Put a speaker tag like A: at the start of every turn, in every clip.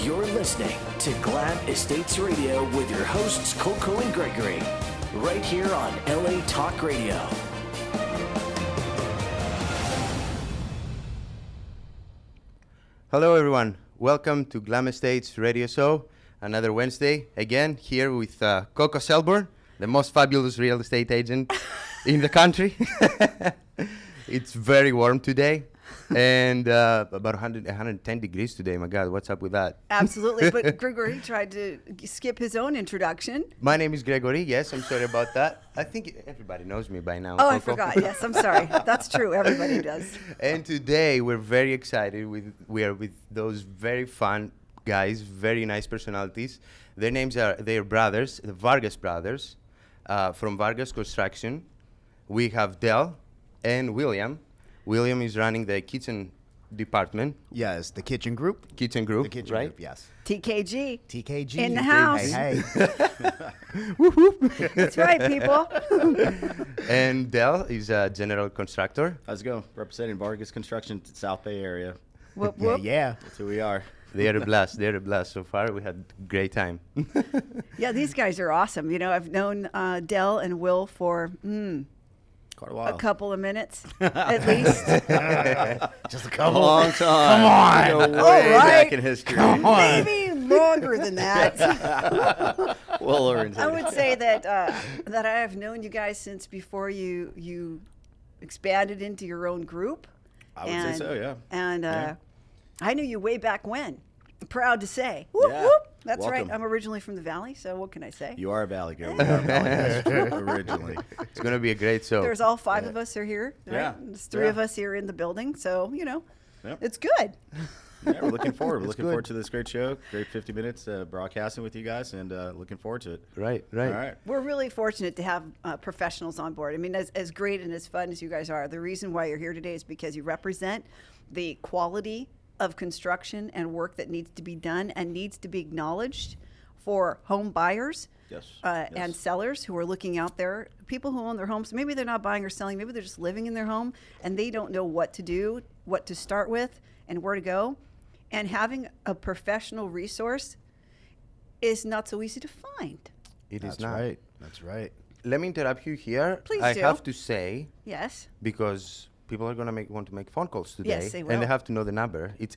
A: You're listening to Glam Estates Radio with your hosts CoCo and Gregory, right here on LA Talk Radio.
B: Hello everyone, welcome to Glam Estates Radio Show, another Wednesday, again here with CoCo Shelburne, the most fabulous real estate agent in the country. It's very warm today. And about 110 degrees today. My God, what's up with that?
C: Absolutely. But Gregory tried to skip his own introduction.
B: My name is Gregory. Yes, I'm sorry about that. I think everybody knows me by now.
C: Oh,
B: CoCo.
C: I forgot. Yes, I'm sorry. That's true. Everybody does.
B: And today we're very excited. We are with those very fun guys, very nice personalities. Their names are their brothers, the Vargas Brothers, from Vargas Construction. We have Del and William. William is running the kitchen department.
D: Yes, the kitchen group.
B: Kitchen group,
D: The kitchen
B: right?
D: group, yes.
C: TKG.
D: TKG.
C: In the house.
D: Hey, hey.
C: That's right, people.
B: And Del is a general constructor.
E: How's it going? Representing Vargas Construction, South Bay area.
C: Whoop,
D: Yeah,
C: whoop.
D: yeah.
E: That's who we are.
B: They are a blast. They're a blast. So far, we had a great time.
C: Yeah, these guys are awesome. You know, I've known Del and Will for
E: Quite a while.
C: a couple of minutes, at least.
D: Just a
E: A
D: couple.
E: long time. Come on. Go way back in history.
C: Maybe longer than that.
E: Well oriented.
C: I would say that that I have known you guys since before you expanded into your own group.
E: I would say so, yeah.
C: And
E: Yeah.
C: I knew you way back when. Proud to say. Whoop,
E: Yeah.
C: whoop. That's
E: Welcome.
C: right. I'm originally from the Valley, so what can I say?
E: You are a Valley girl. We are a Valley guys originally.
B: It's going to be a great show.
C: There's all five of us are here. Right?
E: Yeah.
C: There's three
E: Yeah.
C: of us here in the building, so, you know,
E: Yep.
C: it's good.
E: Yeah, we're looking forward. We're looking
B: good.
E: forward to this great show. Great 50 minutes broadcasting with you guys, and looking forward to it.
B: Right.
E: All right.
C: We're really fortunate to have professionals on board. I mean, as great and as fun as you guys are, the reason why you're here today is because you represent the quality of construction and work that needs to be done and needs to be acknowledged for home buyers
E: Yes.
C: and
E: Yes.
C: sellers who are looking out there, people who own their homes. Maybe they're not buying or selling. Maybe they're just living in their home and they don't know what to do, what to start with, and where to go. And having a professional resource is not so easy to find.
B: It is
D: That's
B: not.
D: right. That's right.
B: Let me interrupt you here.
C: Please
B: I
C: do.
B: have to say,
C: Yes.
B: because people are going to want to make phone calls today.
C: Yes, they
B: And
C: will.
B: they have to know the number. It's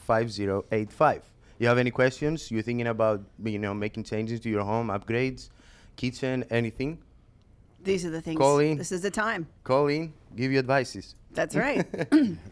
B: 818-570-5085. You have any questions? You're thinking about, making changes to your home, upgrades, kitchen, anything?
C: These are the things.
B: Call in.
C: This is the time.
B: Call in, give you advices.
C: That's right.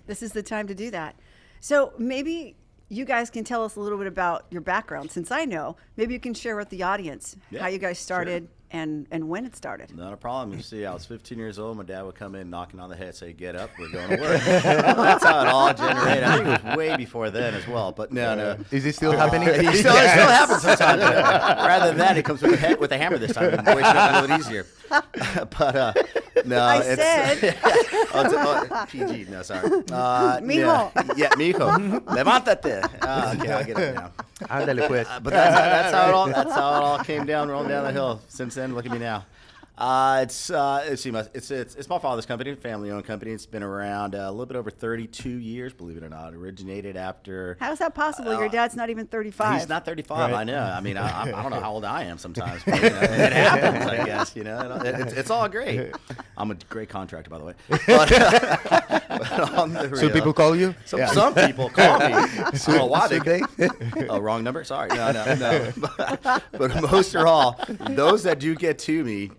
C: This is the time to do that. So maybe you guys can tell us a little bit about your background. Since I know, maybe you can share with the audience
E: Yeah,
C: how you guys started
E: sure.
C: and when it started.
E: Not a problem. You see, I was 15 years old. My dad would come in knocking on the head, say, "Get up, we're going to work." That's how it all generated. I think it was way before then as well. But no.
B: Is it still happening?
E: It still happens sometimes. Rather than that, it comes with a hammer this time. It makes it a little bit easier. But no,
C: I
E: it's
C: said.
E: PG. No, sorry.
C: Mijo.
E: Yeah, mijo. Levántate. Okay, I'll get it now.
B: Ándale pues.
E: But that's how it all came down, rolling down the hill. Since then, look at me now. It's my father's company, family-owned company. It's been around a little bit over 32 years, believe it or not. Originated after.
C: How is that possible? Your dad's not even 35.
E: He's not 35.
B: Right.
E: I know. I mean, I don't know how old I am sometimes. But, it happens, I guess. It's all great. I'm a great contractor, by the way. But on the
B: So
E: real,
B: people call you?
E: some people call me. I don't know why
B: Should
E: they. Oh, wrong number. Sorry. No. But most of all, those that do get to me,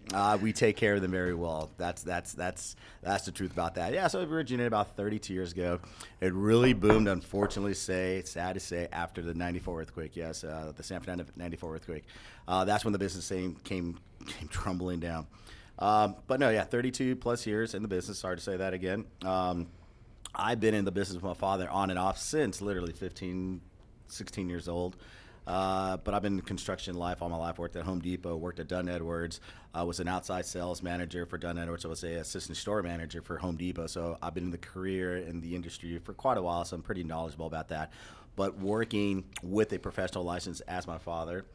E: we take care of them very well. That's the truth about that. Yeah. So it originated about 32 years ago. It really boomed, unfortunately. Sad to say, after the '94 earthquake. Yes, the San Fernando '94 earthquake. That's when the business came crumbling down. But no, yeah, 32 plus years in the business. Sorry to say that again. I've been in the business with my father on and off since literally 15, 16 years old. But I've been in construction life all my life. Worked at Home Depot, worked at Dunn Edwards. I was an outside sales manager for Dunn Edwards. I was an assistant store manager for Home Depot. So I've been in the career in the industry for quite a while, so I'm pretty knowledgeable about that. But working with a professional license as my father,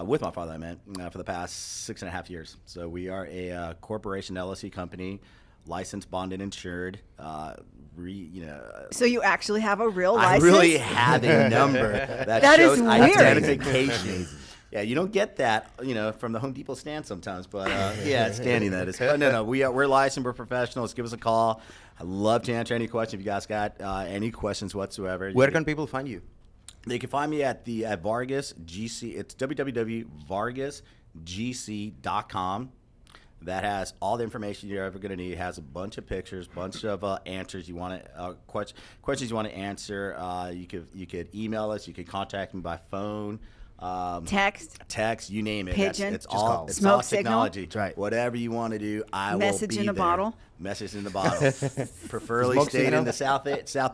E: with my father, I meant, for the past 6.5 years. So we are a corporation LLC company, licensed, bonded, insured.
C: So you actually have a real
E: I
C: license?
E: really have a number that
C: is
E: shows
C: weird.
E: identification. Yeah, you don't get that, from the Home Depot stand sometimes, but yeah, standing that is. But no, we're licensed, we're professionals. Give us a call. I'd love to answer any question if you guys got any questions whatsoever.
B: Where can people find you?
E: They can find me at Vargas GC. It's www.vargasgc.com. That has all the information you're ever going to need. It has a bunch of pictures, bunch of answers you want to questions you want to answer. You could email us. You could contact me by phone.
C: Text,
E: you name it.
C: Pigeon,
E: It's all
C: smoke signal.
E: technology.
D: That's right.
E: Whatever you want to do, I
C: Message
E: will be
C: in a
E: there.
C: bottle.
E: Message in the bottle. Preferably
B: Smoke
E: staying
B: signal.
E: in the South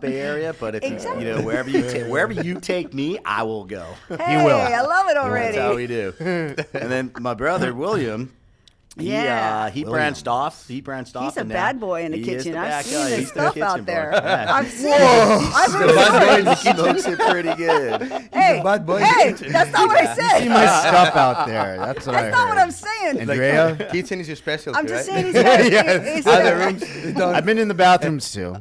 E: Bay area, but if
C: Exactly.
E: wherever you take me, I will go.
C: Hey,
D: will.
C: I love it already.
E: That's how we do. And then my brother William.
C: Yeah.
E: He branched off. He's
C: He's a
E: and now
C: bad boy in the
E: he is
C: kitchen.
E: the
C: I've
E: bad
C: seen
E: guy.
C: his
E: He's the
C: stuff
E: kitchen
C: out there.
E: boy. Yeah.
C: I've seen it. I've heard stories.
E: He smokes it pretty good.
C: Hey,
B: bad boy in
C: hey,
B: the kitchen.
C: that's not what I said.
D: See my stuff out there. That's what I heard.
C: That's not what I'm saying.
D: Andrea?
B: Kitchen is your specialty,
C: I'm just
B: right?
C: saying he's got
D: Yes.
B: Other rooms,
D: I've been in the bathrooms too.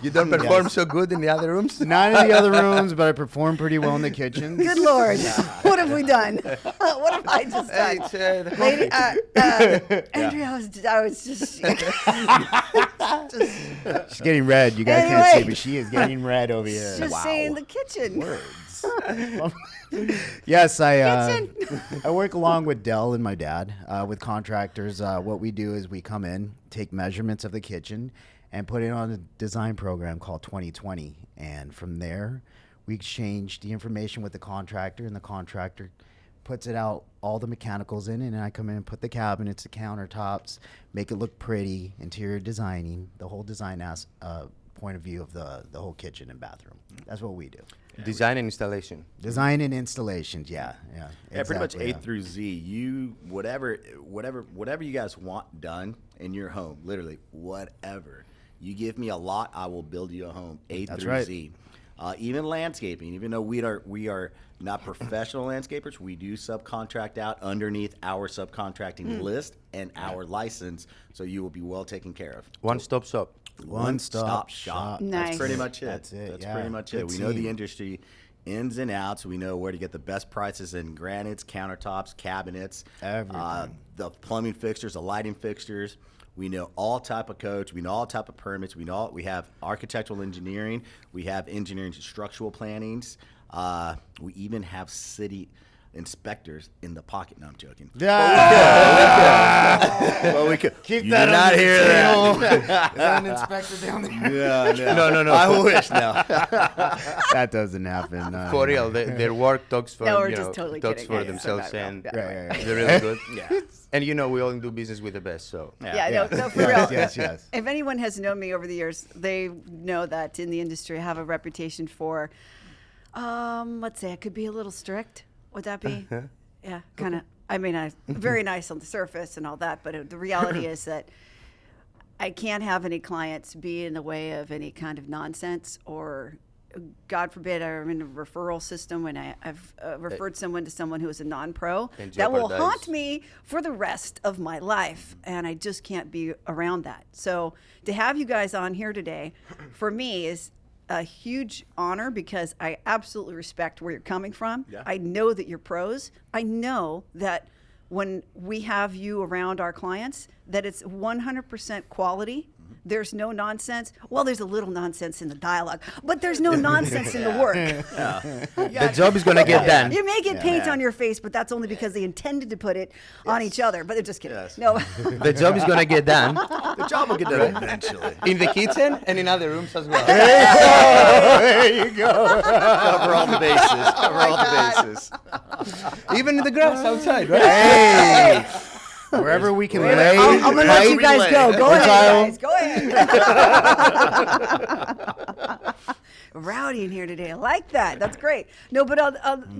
B: you don't perform
D: Yes.
B: so good in the other rooms?
D: Not in the other rooms, but I perform pretty well in the kitchen.
C: Good Lord. What have we done? What have I just
B: Hey,
C: done?
B: it's, the
C: Lady, Andrea, I was just
D: She's getting red. You guys can't see,
C: Anyway.
D: but she is getting red over here.
C: just saying the kitchen.
D: Words. Yes, I
C: Kitchen.
D: I work along with Dell and my dad with contractors. What we do is we come in, take measurements of the kitchen, and put it on a design program called 2020. And from there, we exchange the information with the contractor, and the contractor puts it out, all the mechanicals in, and I come in and put the cabinets, the countertops, make it look pretty, interior designing, the whole design point of view of the whole kitchen and bathroom. That's what we do.
B: Design and installation.
D: Design and installations, yeah.
E: Yeah, pretty much
D: exactly,
E: A through Z. You whatever you guys want done in your home, literally whatever. You give me a lot, I will build you a home. A
D: That's
E: through
D: right.
E: Z. Even landscaping, even though we are not professional landscapers, we do subcontract out underneath our subcontracting list and our license, so you will be well taken care of.
B: One-stop shop.
D: One-stop
E: shop.
D: shop.
C: Nice.
E: That's pretty much it.
D: That's it,
E: That's
D: yeah.
E: pretty much
D: Good
E: it. We know
D: team.
E: the industry ins and outs. We know where to get the best prices in granites, countertops, cabinets,
D: Everything.
E: the plumbing fixtures, the lighting fixtures. We know all type of codes. We know all type of permits. We have architectural engineering. We have engineering and structural plannings. We even have city inspectors in the pocket. No, I'm joking. Well, we could.
D: Keep
E: You
D: that
E: did
D: on
E: not
D: the
E: hear
D: tail.
E: that.
D: Is that an inspector down there?
E: No. I wish now.
D: That doesn't happen. No,
B: For
D: no.
B: real, their work talks for
C: No, we're
B: you
C: just
B: know,
C: totally
B: talks
C: kidding.
B: for
C: Yeah,
B: themselves,
C: no,
B: and
C: yeah.
D: Right.
B: they're really good.
E: Yeah.
B: And we all do business with the best. So
C: Yeah, no, for
D: Yes,
C: real.
D: yes.
C: If anyone has known me over the years, they know that in the industry I have a reputation for, let's say I could be a little strict. Would that be? Yeah, kind of. I mean, I'm very nice on the surface and all that, but the reality is that I can't have any clients be in the way of any kind of nonsense or, God forbid, I'm in a referral system when I've referred someone to someone who is a non-pro.
B: And
C: That will
B: jeopardize.
C: haunt me for the rest of my life, and I just can't be around that. So to have you guys on here today, for me, is a huge honor because I absolutely respect where you're coming from.
E: Yeah.
C: I know that you're pros. I know that when we have you around our clients, that it's 100% quality. There's no nonsense. Well, there's a little nonsense in the dialogue, but there's no nonsense in the work.
B: the job is gonna get done.
C: You may get paint
E: Yeah.
C: on your face, but that's only because they intended to put it on each other. But they're just kidding.
E: Yes.
C: No.
B: The job is gonna get done
E: The job will get done eventually.
B: in the kitchen and in other rooms as well.
D: There you go.
E: Cover all the bases. Cover all the bases.
B: Even in the grass outside, right?
D: Hey. Wherever we can lay.
C: I'm gonna let you guys go. Go ahead,
D: Tile.
C: guys. Go ahead. rowdy in here today. I like that. That's great. No, but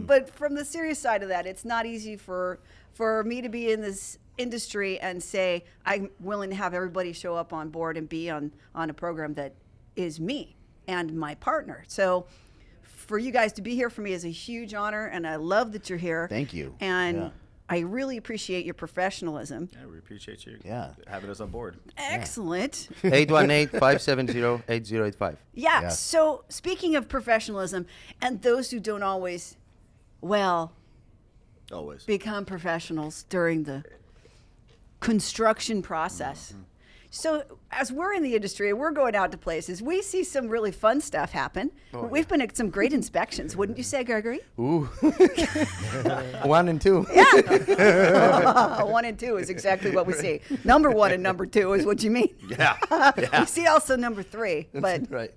C: but from the serious side of that, it's not easy for me to be in this industry and say I'm willing to have everybody show up on board and be on a program that is me and my partner. So for you guys to be here for me is a huge honor, and I love that you're here.
D: Thank you.
C: And
D: Yeah.
C: I really appreciate your professionalism.
E: Yeah, we appreciate you
D: Yeah.
E: having us on board.
C: Excellent.
B: 818-570-8085.
C: Yeah.
D: Yes.
C: So speaking of professionalism, and those who don't always,
E: Always.
C: become professionals during the construction process. So as we're in the industry, we're going out to places, we see some really fun stuff happen. We've been at some great inspections, wouldn't you say, Gregory?
B: Ooh. 1 and 2.
C: 1 and 2 is exactly what we see. Number 1 and number 2 is what you mean.
E: Yeah.
C: We see also number 3, but
B: Right.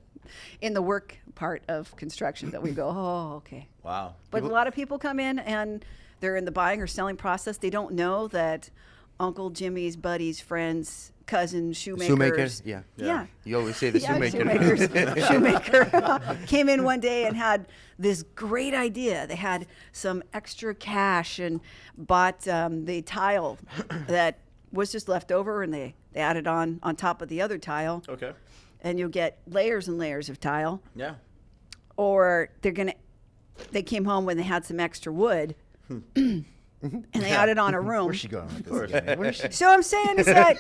C: in the work part of construction that we go, oh, okay.
E: Wow.
C: But a lot of people come in and they're in the buying or selling process. They don't know that Uncle Jimmy's buddies, friends, cousins, shoemakers.
B: Yeah.
C: Yeah.
B: You always say the
C: Yeah,
B: shoemaker.
C: shoemaker came in one day and had this great idea. They had some extra cash and bought the tile that was just left over, and they added on top of the other tile.
E: Okay.
C: And you'll get layers and layers of tile.
E: Yeah.
C: Or they came home when they had some extra wood and they added on a room.
D: Where's she going with this? again? Where's she?
C: So I'm saying is that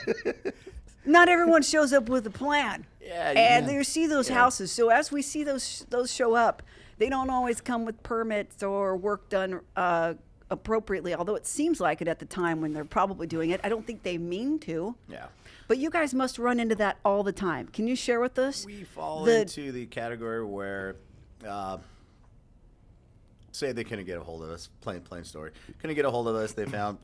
C: not everyone shows up with a plan.
E: Yeah,
C: And
E: yeah.
C: you see those houses. So as we see those show up, they don't always come with permits or work done appropriately, although it seems like it at the time when they're probably doing it. I don't think they mean to.
E: Yeah.
C: But you guys must run into that all the time. Can you share with us?
E: We fall
C: the-
E: into the category where, say they couldn't get a hold of us. Plain story. Couldn't get a hold of us. They found,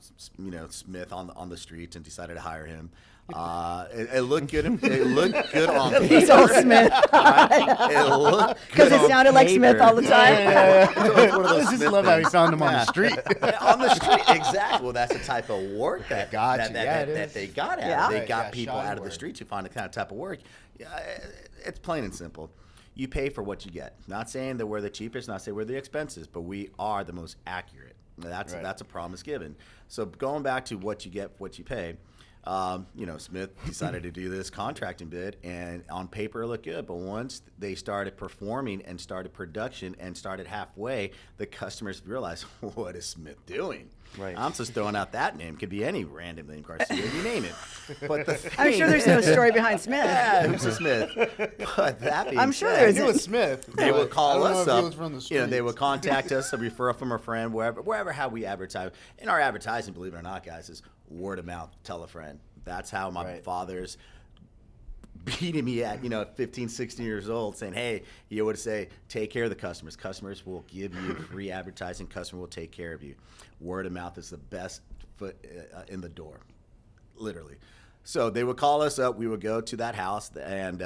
E: Smith on the streets and decided to hire him. It looked good. It looked good on paper.
C: He's all Smith.
E: It looked
C: Because
E: good
C: it
E: on
C: sounded like Smith
E: paper.
C: all the time.
E: It's one of
D: I
E: those
D: just
E: Smith
D: love how he
E: things.
D: found him on the street.
E: Yeah, on the street, exactly. Well, that's the type of work that
D: Gotcha.
E: that,
D: Yeah, it
E: that
D: is.
E: they got at.
C: Yeah.
E: They
D: Right,
E: got
D: yeah,
E: people
D: shoddy
E: out of the
D: work.
E: streets who find the kind of type of work. Yeah, it's plain and simple. You pay for what you get. Not saying that we're the cheapest, not saying we're the expensive, but we are the most accurate. That's a promise given. So going back to what you get, what you pay. Smith decided to do this contracting bid, and on paper it looked good. But once they started performing and started production and started halfway, the customers realized, what is Smith doing?
B: Right.
E: I'm just throwing out that name. Could be any random name, Garcia, you name it. But the
C: I'm sure there's no story behind Smith.
E: Yeah, who's a Smith? But that being
C: I'm sure
E: said,
C: there's
D: He was Smith.
E: they would call
D: I don't know
E: us
D: if he
E: up.
D: was from the
E: They would
D: streets.
E: contact us, a referral from a friend, wherever how we advertise. And our advertising, believe it or not, guys, is word of mouth, tell a friend. That's how my
D: Right.
E: father's beating me at 15, 16 years old, saying, hey, you would say, take care of the customers. Customers will give you free advertising. Customer will take care of you. Word of mouth is the best foot in the door, literally. So they would call us up. We would go to that house, and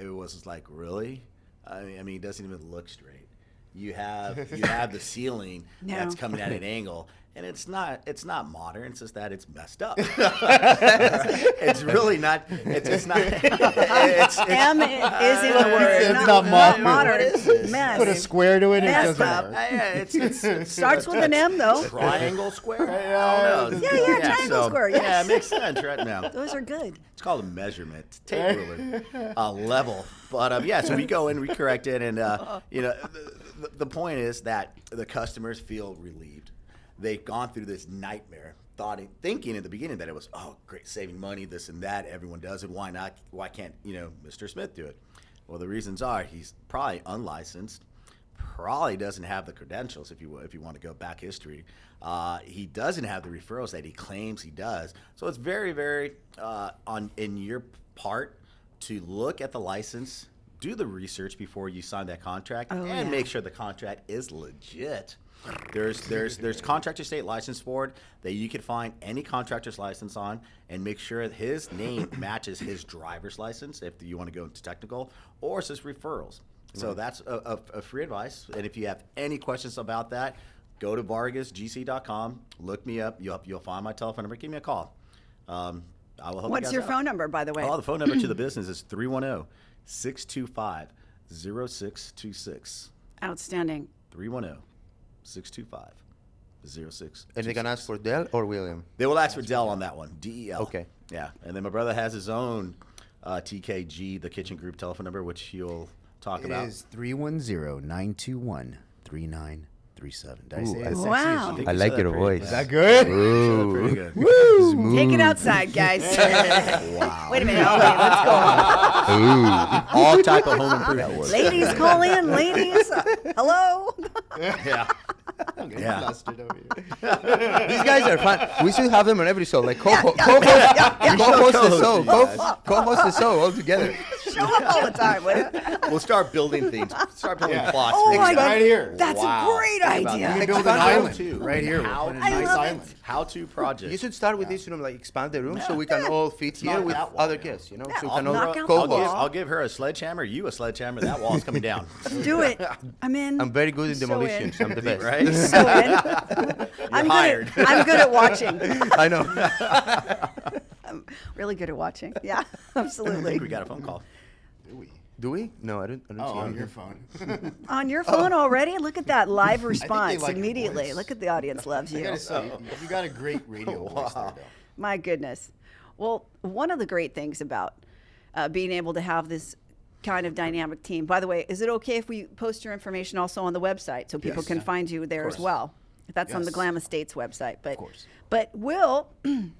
E: it was just like, really? I mean, it doesn't even look straight. You have the ceiling
C: No.
E: that's coming at an angle, and it's not modern. It's just that it's messed up. It's really not. It's not. It's
C: M is in the word.
D: It's not modern.
C: modern.
E: It's-
C: Mess.
D: Put a square to it, it
C: Messed
D: doesn't
C: up.
D: work.
E: it's
C: Starts with an M, though.
E: triangle square. I don't know.
C: Yeah, triangle square, yes.
E: Yeah, it makes sense right now.
C: Those are good.
E: It's called a measurement, tape ruler, level. But so we go in, we correct it, and the point is that the customers feel relieved. They've gone through this nightmare, thinking in the beginning that it was great, saving money, this and that. Everyone does it. Why not? Why can't Mr. Smith do it? Well, the reasons are he's probably unlicensed. Probably doesn't have the credentials if you want to go back history. He doesn't have the referrals that he claims he does. So it's very, very in your part to look at the license, do the research before you sign that contract, and make sure the contract is legit. There's contractor state license board that you can find any contractor's license on and make sure that his name matches his driver's license if you want to go into technical, or it's just referrals. So that's a free advice. And if you have any questions about that, go to vargasgc.com, look me up. You'll find my telephone number. Give me a call. I will help you
C: What's
E: guys
C: your
E: out.
C: phone number, by the way?
E: Oh, the phone number to the business is 310-625-0033. 0626.
C: Outstanding.
E: 310-625-0626.
B: And they can ask for Del or William.
E: They will ask for Dell on that one. DEL.
B: Okay.
E: Yeah. And then my brother has his own TKG, the kitchen group telephone number, which he'll talk
D: It
E: about.
D: is 310-921-3937. Did I say it as sexy as
C: Wow.
D: you?
E: think
B: I
E: you
B: like
E: said that
B: your
E: pretty
B: voice.
E: good.
D: Is that good?
B: Ooh.
E: Pretty good.
C: Take it outside, guys.
E: Wow.
C: Wait a minute. Oh, wait, let's go.
E: All type of home improvement.
C: Ladies, call in. Ladies, hello.
E: Yeah. Yeah.
D: Flustered over here.
B: These guys are fun. We should have them on every show, like co-host the show, co-host the show all together.
C: Show up all the time, will you?
E: We'll start building things. Start building plots.
C: Oh my God,
D: Right here.
C: that's
E: Wow.
C: a great
E: Think about
C: idea.
E: that.
D: We can build an
B: Expand
D: island
E: too.
D: right here. We'll
E: How-
D: put a
C: I
D: nice
C: love it.
D: island.
E: How-to project.
B: You should start with this room, like expand the room so we can all fit here
D: not
B: with
D: that wall,
B: other
D: yeah.
B: guests, you know,
C: Yeah,
B: so we
C: I'll
B: can all
C: knock out the
E: I'll
B: co-host.
E: I'll give her a sledgehammer, you a sledgehammer. That wall's coming down.
C: Do it. I'm in.
B: I'm very good in
C: So
B: demolitions.
C: in.
B: I'm the best.
E: Right?
C: So in. I'm
E: hired.
C: I'm good at watching.
B: I know.
C: I'm really good at watching. Yeah,
E: I
C: absolutely.
E: think we got a phone call.
D: Do we?
B: Do we? No, I don't
D: Oh,
B: see
D: on
B: anything.
D: your phone.
C: On your phone already? Look at that live response
D: like your
C: immediately.
D: voice.
C: Look at the audience loves
D: I
C: you.
D: gotta say, you got a great radio voice there, though.
C: My goodness. Well, one of the great things about being able to have this kind of dynamic team, by the way, is it okay if we post your information also on the website so people
D: Yes.
C: can
D: Yeah.
C: find you there as
E: course.
C: well? That's on the
D: Yes.
C: Glam Estates website. But,
D: course.
C: But Will,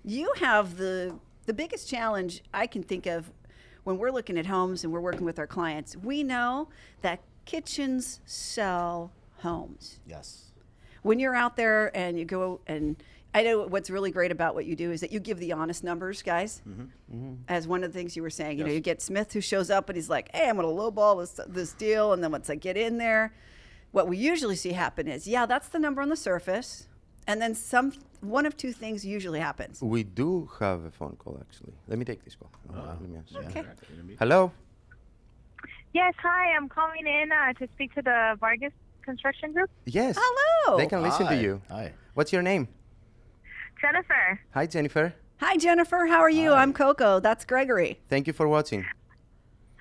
C: you have the biggest challenge I can think of when we're looking at homes and we're working with our clients. We know that kitchens sell homes.
D: Yes.
C: When you're out there and you go, and I know what's really great about what you do is that you give the honest numbers, guys. As one of the things you were saying, you know,
E: Yes.
C: you get Smith who shows up and he's like, "Hey, I'm going to lowball this deal," and then once I get in there, what we usually see happen is, yeah, that's the number on the surface, and then one of two things usually happens.
B: We do have a phone call, actually. Let me take this call. Let me answer.
C: Okay.
B: Hello?
F: Yes, hi. I'm calling in to speak to the Vargas Construction Group.
B: Yes.
C: Hello.
B: They can listen to
E: Hi.
B: you.
D: Hi.
B: What's your name?
F: Jennifer.
B: Hi, Jennifer.
C: Hi, Jennifer. How are you? I'm Coco. That's Gregory.
B: Thank you for watching.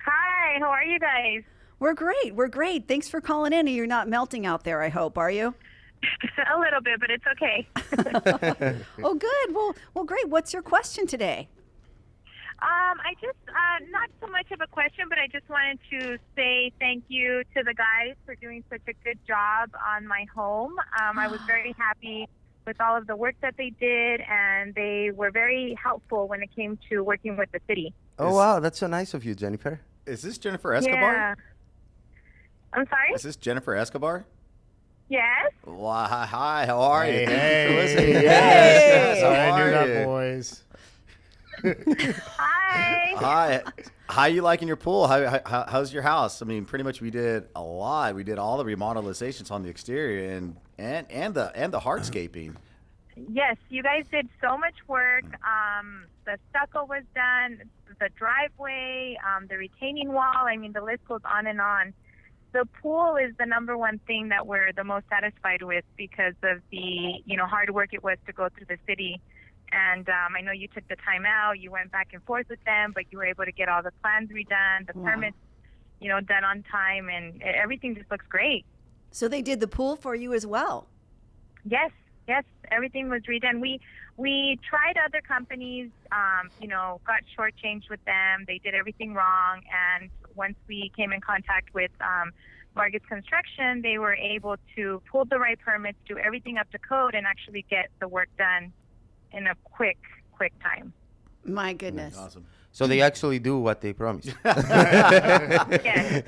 F: Hi, how are you guys?
C: We're great. We're great. Thanks for calling in. You're not melting out there, I hope, are you?
F: A little bit, but it's okay.
C: Oh, good. Well, great. What's your question today?
F: I just, not so much of a question, but I just wanted to say thank you to the guys for doing such a good job on my home. I was very happy with all of the work that they did, and they were very helpful when it came to working with the city.
B: Oh, wow. That's so nice of you, Jennifer.
E: Is this Jennifer Escobar?
F: Yeah. I'm sorry?
E: Is this Jennifer Escobar?
F: Yes?
E: Well, hi, how are you?
D: Hey,
E: Thank you for
D: hey.
E: listening.
C: Hey.
E: Yes,
D: Sorry,
E: how
D: I knew
E: are
D: that,
E: you?
D: boys.
F: Hi.
E: Hi. How you liking your pool? How's your house? I mean, pretty much we did a lot. We did all the remodelizations on the exterior and the hardscaping.
F: Yes, you guys did so much work. The stucco was done, the driveway, the retaining wall. I mean, the list goes on and on. The pool is the number one thing that we're the most satisfied with because of the, hard work it was to go through the city. And I know you took the time out. You went back and forth with them, but you were able to get all the plans redone, the permits, done on time, and everything just looks great.
C: So they did the pool for you as well.
F: Yes, everything was redone. We tried other companies, got shortchanged with them. They did everything wrong. And once we came in contact with Vargas Construction, they were able to pull the right permits, do everything up to code, and actually get the work done in a quick time.
C: My goodness.
E: Awesome.
B: So they actually do what they promised.
F: Yes.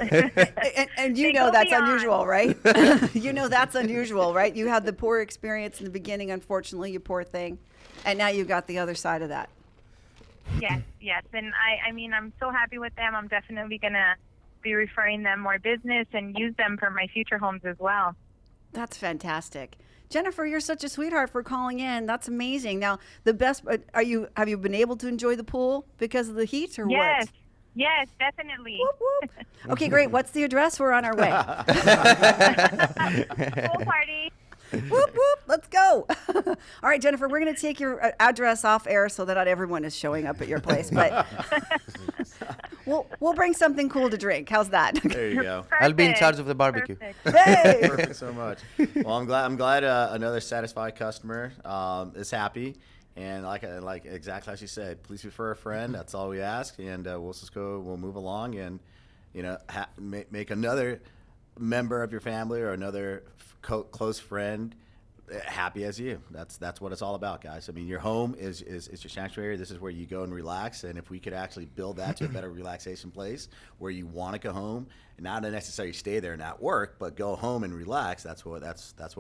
C: And
F: They go
C: that's
F: beyond.
C: unusual, right? That's unusual, right? You had the poor experience in the beginning, unfortunately, you poor thing. And now you got the other side of that.
F: Yes. And I mean, I'm so happy with them. I'm definitely going to be referring them more business and use them for my future homes as well.
C: That's fantastic. Jennifer, you're such a sweetheart for calling in. That's amazing. Now, the best, have you been able to enjoy the pool because of the heat or what?
F: Yes, definitely.
C: Whoop, whoop. Okay, great. What's the address? We're on our way.
F: Pool party.
C: Whoop, whoop. Let's go. All right, Jennifer, we're going to take your address off air so that not everyone is showing up at your place. But We'll bring something cool to drink. How's that?
E: There you go.
B: I'll be in
F: Perfect.
B: charge of the barbecue.
F: Perfect.
C: Hey.
E: Perfect so much. Well, I'm glad another satisfied customer is happy. And like exactly as you said, please refer a friend. That's all we ask, and we'll move along, and make another member of your family or another close friend happy as you. That's what it's all about, guys. I mean, your home is your sanctuary. This is where you go and relax. And if we could actually build that to a better relaxation place where you want to go home and not necessarily stay there and not work, but go home and relax, that's what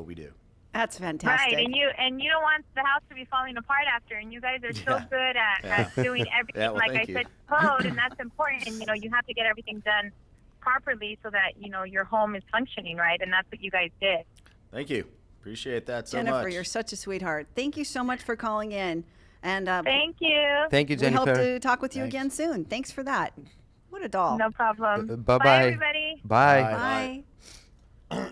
E: we do.
C: That's fantastic.
F: Right, and you don't want the house to be falling apart after, and you guys are so good at doing everything.
E: Yeah, well,
F: like I
E: thank you.
F: said, code, and that's important. And you have to get everything done properly so that your home is functioning right, and that's what you guys did.
E: Thank you. Appreciate that so
C: Jennifer,
E: much.
C: you're such a sweetheart. Thank you so much for calling in. And
F: Thank you.
B: Thank you,
C: we
B: Jennifer.
C: hope to talk with you
D: Thanks.
C: again soon. Thanks for that. What a doll.
F: No problem.
B: Bye-bye.
F: Bye, everybody.
B: Bye.
C: Bye.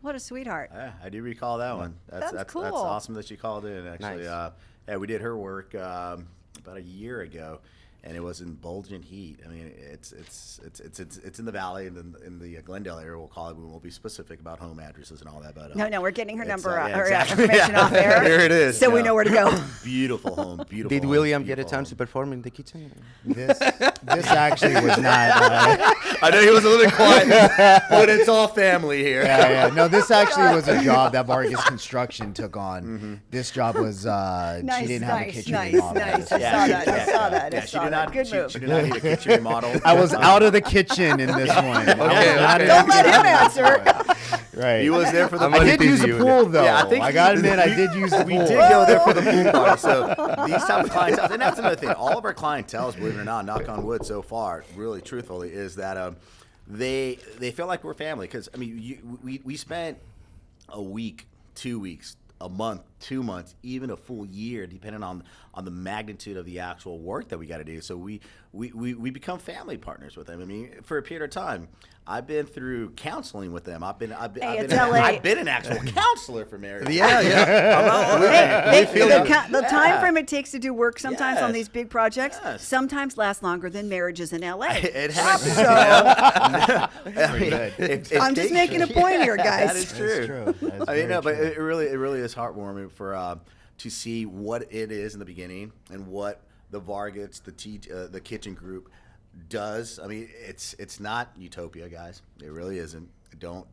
C: What a sweetheart.
E: Yeah, I do recall that one.
C: That's cool.
E: That's awesome that she called in. Actually,
B: Nice.
E: yeah, we did her work about a year ago, and it was in Bulgent Heat. I mean, it's in the valley in the Glendale area. We'll call it. We won't be specific about home addresses and all that. But
C: No, we're getting her
E: it's,
C: number
E: yeah,
C: or
E: exactly.
C: information
E: Yeah.
C: off air.
E: There it is.
C: So we
E: Yeah.
C: know where to go.
E: Beautiful home. Beautiful.
B: Did
E: home,
B: William get a
E: beautiful
B: chance to
E: home.
B: perform in the kitchen?
D: This actually was not.
E: I know he was a little quiet, but it's all family here.
D: Yeah. No, this actually was a job that Vargas Construction took on. This job was she didn't have a kitchen remodel.
C: nice. I
E: Yeah,
C: saw that. I
E: yeah,
C: saw that. I
E: Yeah, she
C: saw
E: did
C: that.
E: not.
C: Good move.
E: She did not need a kitchen remodel.
D: I was out of the kitchen in this one. I was not in
C: Don't
D: the
C: let him
D: kitchen.
C: answer.
D: Right.
E: He was there for the.
B: I'm
D: I
B: gonna
D: did
B: tease
D: use the
B: you.
D: pool though.
E: Yeah, I think
D: I gotta admit, I did use the
E: We
D: pool.
E: did go there for the pool party. So these type of clientele, and that's another thing. All of our clientele, believe it or not, knock on wood, so far, really truthfully, is that they feel like we're family. Because I mean, we spent a week, 2 weeks, a month, 2 months, even a full year, depending on the magnitude of the actual work that we got to do. So we become family partners with them. I mean, for a period of time, I've been through counseling with them. I've been
C: it's LA.
E: I've been an actual counselor for marriage.
B: Yeah.
C: Hey,
E: feel
C: the time
E: yeah.
C: frame it takes to do work sometimes on
E: Yes.
C: these big projects
E: Yes.
C: sometimes lasts longer than marriages in LA.
E: It has.
C: So
E: I mean,
D: good.
C: I'm just making a point here, guys.
E: That is true.
D: true. That is
E: I mean,
D: very
E: no, but
D: true.
E: it really is heartwarming for to see what it is in the beginning and what the Vargas, the kitchen group does. I mean, it's not utopia, guys. It really isn't. Don't.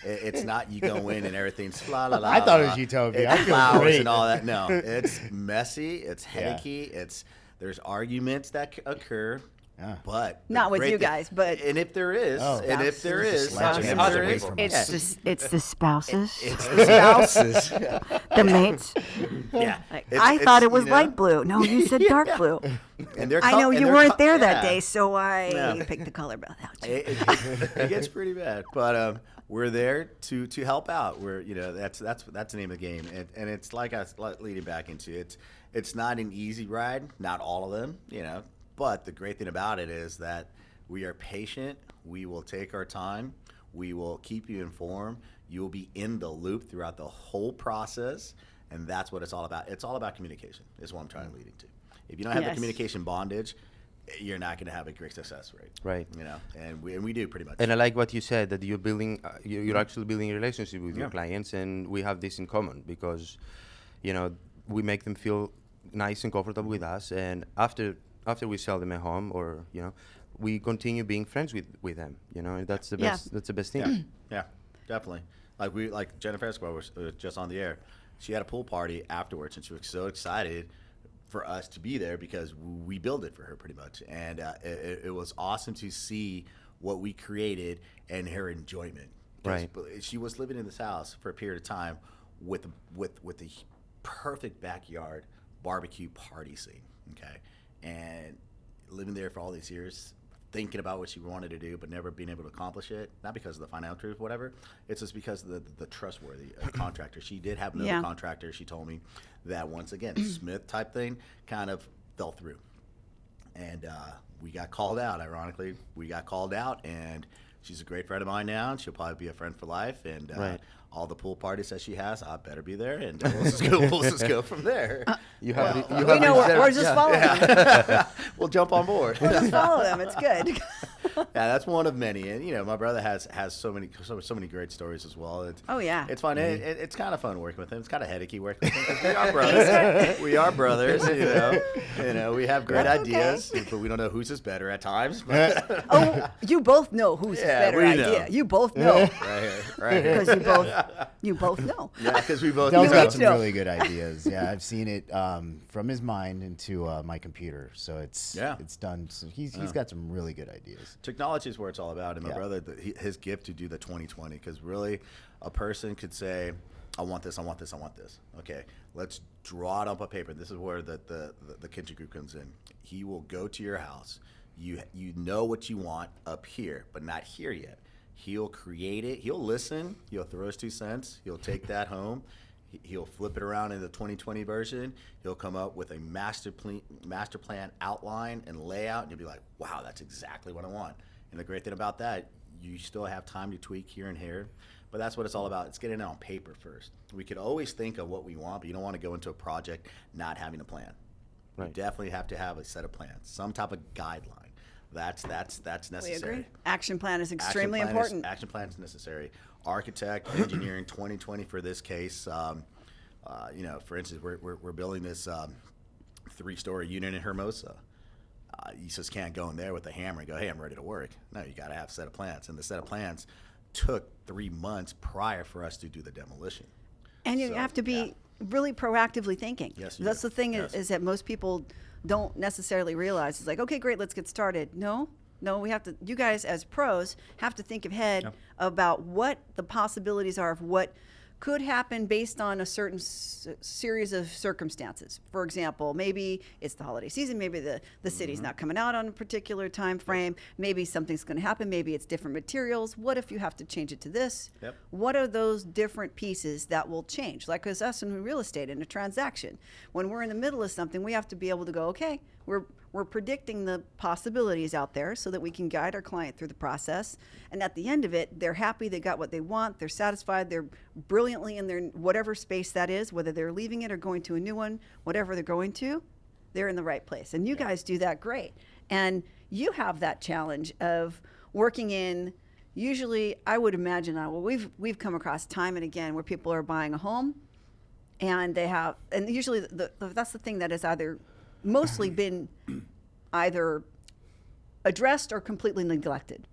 E: It's not you go in and everything's la la la.
D: I thought it
E: la.
D: was utopia.
E: It's
D: I feel
E: flowers
D: great.
E: and all that. No, it's messy. It's headache-y. There's arguments that occur.
D: Yeah.
E: But the
C: Not with
E: great
C: you
E: thing-
C: guys, but-
E: and if there is,
D: Oh.
E: and if there is,
D: Sledgehammer
E: and if
D: away
E: there is,
D: from
E: yeah.
C: it's the spouses,
E: It's the spouses.
C: the mates.
E: Yeah.
C: I thought it was
E: you know,
C: light blue. No, you said dark blue.
E: And they're
C: I
E: co-
C: know
E: and
C: you
E: they're
C: weren't
E: co-
C: there that
E: yeah.
C: day, so I
E: Yeah.
C: picked the color without you.
E: It gets pretty bad, but we're there to help out. We're that's the name of the game, and it's like leading back into it. It's not an easy ride, not all of them, But the great thing about it is that we are patient. We will take our time. We will keep you informed. You will be in the loop throughout the whole process, and that's what it's all about. It's all about communication. Is what I'm trying to lead into. If you don't have the
C: Yes.
E: communication bondage, you're not going to have a great success rate.
B: Right.
E: And we do pretty much.
B: And I like what you said, that you're building, you're actually building a relationship with your
E: Yeah.
B: clients, and we have this in common because, we make them feel nice and comfortable with us, and after we sell them a home, or we continue being friends with them. And that's the
C: Yeah.
B: best. That's the best thing.
E: Yeah, definitely. Like Jennifer Escobar was just on the air. She had a pool party afterwards, and she was so excited for us to be there because we built it for her pretty much, and it was awesome to see what we created and her enjoyment. 'Cause
B: Right.
E: She was living in this house for a period of time with the perfect backyard barbecue party scene. Okay, and living there for all these years, thinking about what she wanted to do, but never being able to accomplish it. Not because of the financial truth, whatever. It's just because of the trustworthy contractor. She did have another
C: Yeah.
E: contractor. She told me that once again, Smith type thing kind of fell through, and we got called out. Ironically, we got called out, and she's a great friend of mine now, and she'll probably be a friend for life. And
B: Right.
E: all the pool parties that she has, I better be there, and we'll just go from there.
B: You have
C: we know we're just following them.
E: We'll jump on board.
C: We'll just follow them. It's good.
E: Yeah, that's one of many, and my brother has so many great stories as well.
C: Oh, yeah.
E: It's fun. It's kind of fun working with him. It's kind of headachy working with him because we are brothers. We are brothers. We have great
C: That's
E: ideas, but we don't know whose is better at times.
C: Oh, you both know who's the better
E: we
C: idea.
E: know.
C: You both know
E: Right here.
C: because you both know.
E: Yeah, because we both.
D: Dell's
C: You
D: got
C: each
D: some
C: know.
D: really good ideas. Yeah, I've seen it from his mind into my computer, so it's done. So he's got some really good ideas.
E: Technology is where it's all about. And my
D: Yeah.
E: brother, his gift to do the 2020, because really, a person could say, "I want this, I want this, I want this." Okay, let's draw it up on paper. This is where the kitchen group comes in. He will go to your house. You know what you want up here, but not here yet. He'll create it. He'll listen. He'll throw his 2 cents. He'll take that home. He'll flip it around in the 2020 version. He'll come up with a master plan outline and layout, and you'll be like, "Wow, that's exactly what I want." And the great thing about that, you still have time to tweak here and here, but that's what it's all about. It's getting it on paper first. We could always think of what we want, but you don't want to go into a project not having a plan.
B: Right.
E: You definitely have to have a set of plans, some type of guideline. That's
C: We
E: necessary.
C: agree. Action plan is extremely important.
E: Action plan is necessary. Architect, engineering, 2020 for this case. For instance, we're building this 3-story unit in Hermosa. You just can't go in there with a hammer and go, "Hey, I'm ready to work." No, you got to have a set of plans, and the set of plans took 3 months prior for us to do the demolition.
C: And you
E: So,
C: have to be
E: yeah.
C: really proactively thinking.
E: Yes, you
C: That's
E: do.
C: the thing
E: Yes.
C: is that most people don't necessarily realize. It's like, okay, great, let's get started. No, we have to, you guys as pros have to think ahead about what the possibilities are of what could happen based on a certain series of circumstances. For example, maybe it's the holiday season, maybe the city's not coming out on a particular time frame, maybe something's going to happen, maybe it's different materials. What if you have to change it to this?
E: Yep.
C: What are those different pieces that will change? Like as us in real estate in a transaction, when we're in the middle of something, we have to be able to go, okay, we're predicting the possibilities out there so that we can guide our client through the process. And at the end of it, they're happy, they got what they want, they're satisfied, they're brilliantly in their whatever space that is, whether they're leaving it or going to a new one, whatever they're going to, they're in the right place. And you guys do that great. And you have that challenge of working in, usually I would imagine, we've come across time and again where people are buying a home and they have, and usually that's the thing that has either mostly been either addressed or completely neglected.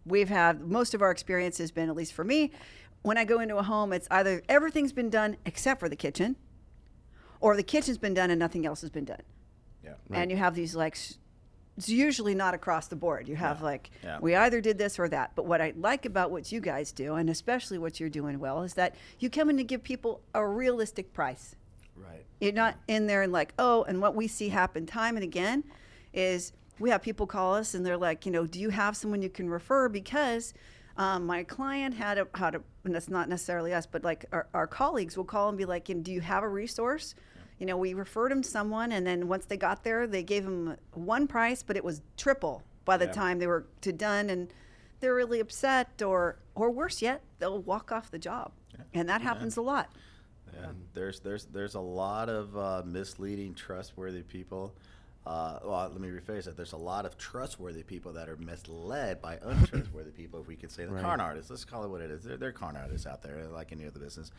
C: We've had, most of our experience has been, at least for me, when I go into a home, it's either everything's been done except for the kitchen, or the kitchen's been done and nothing else has been done.
E: Yeah.
C: And you have these it's usually not across the board. You have
E: Yeah.
C: we either did this or that. But what I like about what you guys do, and especially what you're doing well, is that you come in to give people a realistic price.
E: Right.
C: You're not in there and like, oh, and what we see happen time and again is we have people call us and they're like, do you have someone you can refer? Because my client had and that's not necessarily us, but like our colleagues will call and be like, do you have a resource? We referred them to someone, and then once they got there, they gave them one price, but it was triple by the time they were done, and they're really upset, or worse yet, they'll walk off the job, and that happens a lot.
E: Yeah, there's a lot of misleading, trustworthy people. Well, let me rephrase that. There's a lot of trustworthy people that are misled by untrustworthy people, if we could say. The con artists, let's call it what it is. They're con artists out there, like any other business.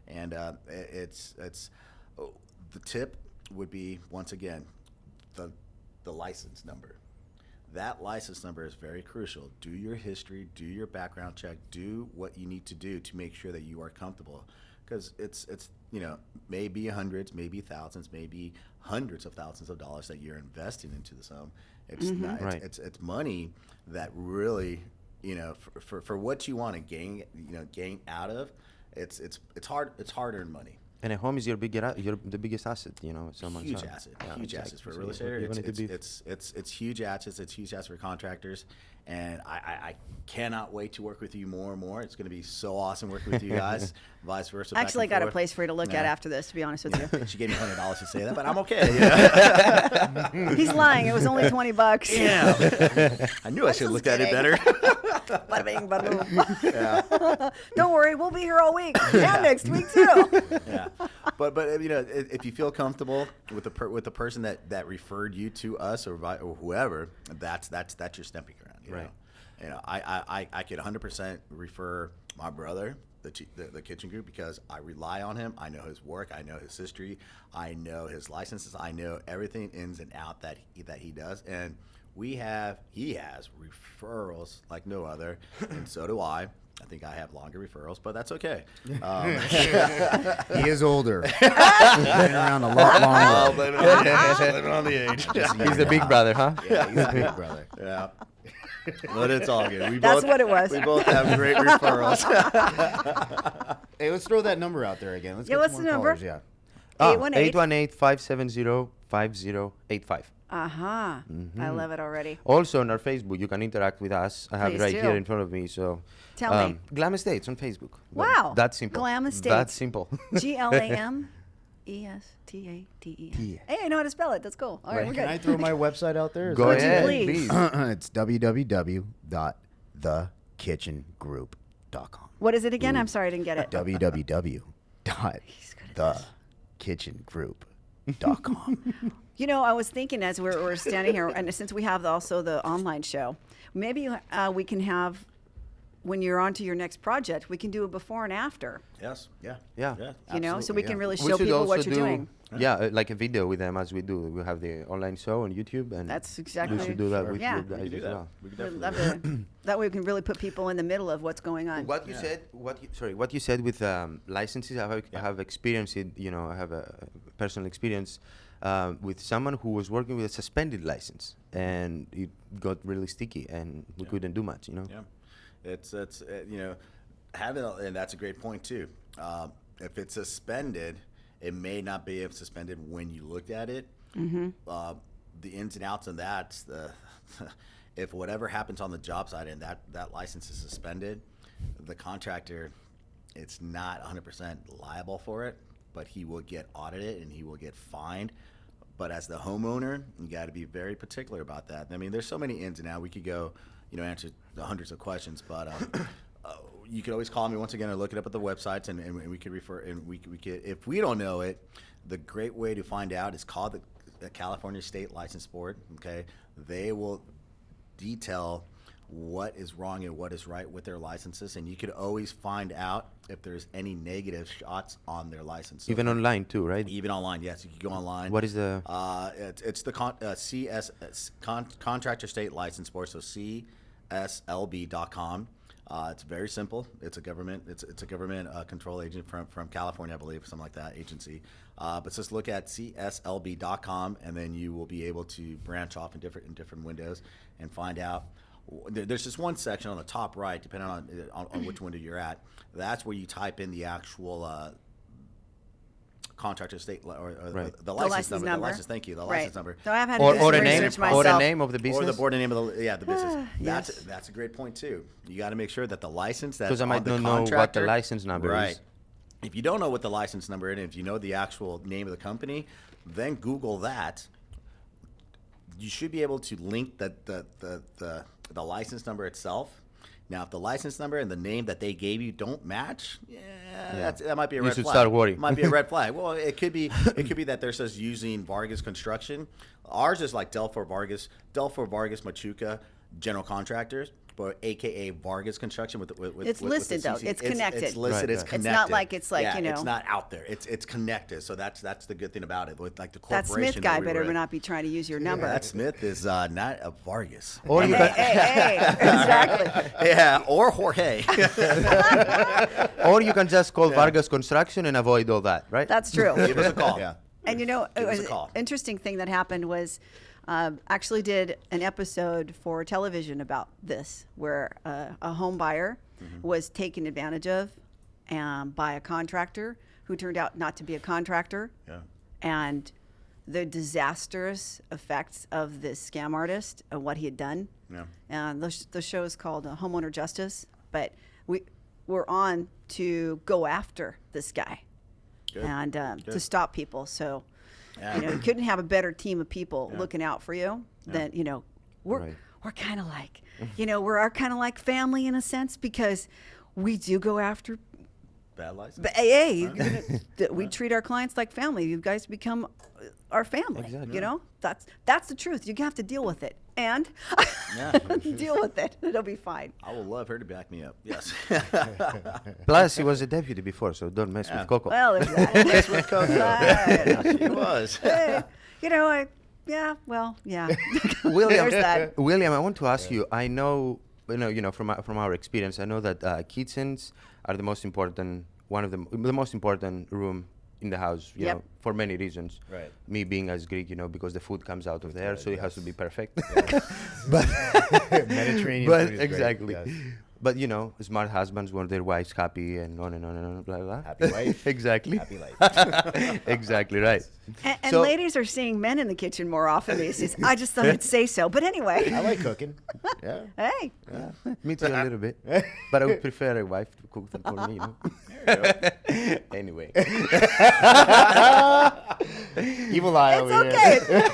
E: And the tip would be, once again, the license number. That license number is very crucial. Do your history, do your background check, do what you need to do to make sure that you are comfortable. Because it's maybe hundreds, maybe thousands, maybe hundreds of thousands of dollars that you're investing into this home. It's not, it's money that really, for what you want to gain out of, it's hard-earned money.
B: And a home is the biggest asset, someone's
E: Huge
B: house.
E: asset,
B: Yeah,
E: huge assets for
B: so
E: real estate.
B: you want it to be-
E: It's huge assets. It's huge assets for contractors, and I cannot wait to work with you more and more. It's going to be so awesome working with you guys. Vice versa.
C: I actually got a
E: forth.
C: place for you to look at after this, to be honest with you.
E: She gave me $100 to say that, but I'm okay.
C: He's lying. It was only $20.
E: Yeah. I knew I should have looked at it better.
C: Bada bing, bada boom. Don't worry, we'll be here all week and next week too.
E: Yeah, but you know, if you feel comfortable with the person that referred you to us or whoever, that's your stamping ground.
B: Right.
E: You know, I could 100% refer my brother, the kitchen group, because I rely on him. I know his work. I know his history. I know his licenses. I know everything ins and out that he does. And he has referrals like no other, and so do I. I think I have longer referrals, but that's okay.
D: He is older. Been around a lot longer.
E: Blame it on the age.
B: He's the big brother, huh?
D: Yeah, he's a big brother.
E: Yeah. But it's all good.
C: That's what it was.
E: We both have great referrals.
D: Hey, let's throw that number out there again. Let's
C: Yeah,
D: get
C: what's
D: some
C: the
D: more
C: number?
D: callers, Yeah.
B: 818-570-5085.
C: Uh-huh. I love it already.
B: Also on our Facebook, you can interact with us. I have
C: Please
B: it right
C: do.
B: here in front of me. So,
C: Tell me.
B: Glam Estates on Facebook.
C: Wow.
B: That's simple.
C: Glam Estates.
B: That's simple.
C: GLAMESTATE. Hey, I know how to spell it. That's cool. All right, we're
D: Can I
C: good.
D: throw my website out there? Is
B: Go
D: that-
C: Would you
B: ahead,
C: please?
D: It's www.thekitchengroup.com.
C: What is it again? I'm sorry, I didn't get it.
D: www.thekitchengroup.com.
C: You know, I was thinking as we're standing here, and since we have also the online show, maybe we can have, when you're on to your next project, we can do a before and after.
E: Yes. Yeah.
B: Yeah.
C: You know, so we
D: Absolutely,
C: can
D: yeah.
C: really
B: We
C: show
B: should
C: people what
B: also
C: you're doing.
B: Yeah, like a video with them as we do. We have the online show on YouTube, and
C: That's exactly-
B: we should do that
C: Sure.
B: with
C: Yeah.
B: you
C: We
B: guys
E: We can do
B: as
E: that.
B: well.
E: We can
C: We'd
E: definitely
C: love to. That way we can really put people in the middle of what's going on.
B: What you said, what you said with licenses, I have experienced it. You know, I have a personal experience with someone who was working with a suspended license, and it got really sticky, and we couldn't do much. You know.
E: Yeah, it's you know, having and that's a great point too. If it's suspended, it may not be suspended when you looked at it.
C: Mm-hmm.
E: The ins and outs of that, if whatever happens on the job site and that license is suspended, the contractor, it's not 100% liable for it, but he will get audited and he will get fined. But as the homeowner, you got to be very particular about that. I mean, there's so many ins and outs. We could go, you know, answer the hundreds of questions, but you could always call me once again or look it up at the websites, and we could refer. And we could, if we don't know it, the great way to find out is call the California State License Board. Okay, they will detail what is wrong and what is right with their licenses, and you could always find out if there's any negative shots on their license. So
B: Even online too, right?
E: even online, yes, you can go online.
B: What is the?
E: It's the Contractor State License Board, so CSLB.com. It's very simple. It's a government. It's a government control agent from California, I believe, something like that agency. But just look at CSLB.com, and then you will be able to branch off in different windows and find out. There's just one section on the top right, depending on which window you're at. That's where you type in the actual contractor state or the license number. The license. Thank you. The license number.
C: So I've had
B: Or
C: to
B: the
C: research
B: name,
C: myself.
B: or the name of the business.
E: Or the board name of the business.
C: Yes.
E: That's a great point too. You got to make sure that the license that's
B: Because I might
E: on the
B: not know what the
E: contractor-
B: license number
E: right.
B: is.
E: If you don't know what the license number is, and if you know the actual name of the company, then Google that. You should be able to link the license number itself. Now, if the license number and the name that they gave you don't match, that might be a
B: You
E: red
B: should
E: flag.
B: start worrying.
E: Might be a red flag. Well, it could be that they're just using Vargas Construction. Ours is like Delfor Vargas Machuca General Contractors, but AKA Vargas Construction with
C: It's
E: with
C: listed,
E: the
C: though.
E: CC.
C: It's connected.
E: It's listed.
B: Right,
E: It's
B: right.
E: connected.
C: It's not like it's like,
E: yeah,
C: you know.
E: It's not out there. It's connected. So that's the good thing about it. With like the
C: That
E: corporation.
C: Smith guy
E: we
C: better
E: were in.
C: not be trying to use your number.
E: That Smith is not a Vargas.
B: Or you
C: Hey, exactly.
E: Yeah, or Jorge.
B: or you can just call Vargas Construction and avoid all that, right?
C: That's true.
E: Give us a call.
D: Yeah.
C: And you know,
E: Give
C: it
E: us a
C: was
E: call.
C: interesting thing that happened was actually did an episode for television about this, where a home buyer was taken advantage of by a contractor who turned out not to be a contractor,
E: Yeah.
C: and the disastrous effects of this scam artist and what he had done.
E: Yeah.
C: And the show is called Homeowner Justice, but we're on to go after this guy
E: Good.
C: and to
E: Good.
C: stop people. So,
E: Yeah.
C: you know, you couldn't have a better team of people looking out for you than, you know, we're kind of like, we're kind of like family in a sense because we do go after.
E: Bad license.
C: But hey, we treat our clients like family. You guys become our family.
B: Exactly.
C: That's the truth. You have to deal with it and deal with it. It'll be fine.
E: I will love her to back me up. Yes.
B: Plus, he was a deputy before, so don't mess with Coco.
C: Well, there's that.
E: That's what CoCo. She was.
C: Hey, yeah.
B: William,
C: There's that.
B: William, I want to ask you. I know, from our experience, I know that kitchens are the most important, the most important room in the house. You
C: Yep.
B: know, for many reasons.
D: Right.
B: Me being as Greek, because the food comes out of there, so it has to be perfect.
D: Mediterranean
B: But
D: food is
B: exactly.
D: great. Yes.
B: But smart husbands want their wives happy and on and on and on, blah blah.
D: Happy wife.
B: Exactly.
D: Happy life.
B: Exactly right.
C: And
B: So-
C: ladies are seeing men in the kitchen more often these days. I just thought I'd say so. But anyway,
D: I like cooking. Yeah.
C: hey,
B: Me too, a little bit. But I would prefer a wife to cook them for me. Anyway.
D: Evil eye
C: it's
D: over
C: okay.
D: here.
C: Me.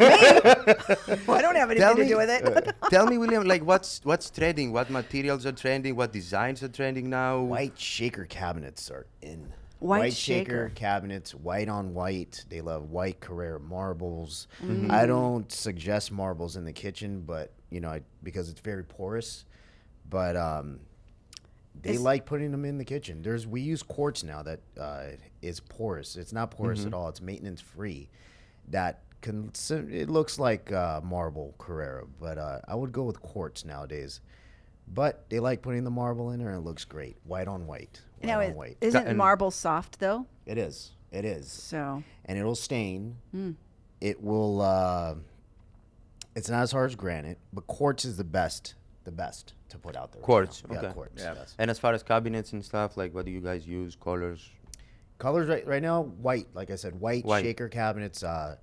C: Well, I don't have anything to do with it.
B: Tell me, William, like what's trending? What materials are trending? What designs are trending now?
D: White shaker cabinets are in.
C: White
D: shaker
C: shaker.
D: cabinets, white on white. They love white Carrera marbles.
C: Mm.
D: I don't suggest marbles in the kitchen, but because it's very porous. But they like putting them in the kitchen. We use quartz now that is porous. It's not porous at all. It's maintenance free. It looks like marble Carrera, but I would go with quartz nowadays. But they like putting the marble in there, and it looks great. White on white.
C: Now,
D: White on white.
C: isn't marble soft though?
D: It is. It is.
C: So
D: And it'll stain. It will. It's not as hard as granite, but quartz is the best to put out there. right
B: Quartz.
D: now.
B: Okay.
D: Yeah, quartz.
E: Yeah.
D: Yes.
B: And as far as cabinets and stuff, like what do you guys use? Colors?
D: Colors right now, white. Like I said, white.
B: White.
D: Shaker cabinets. A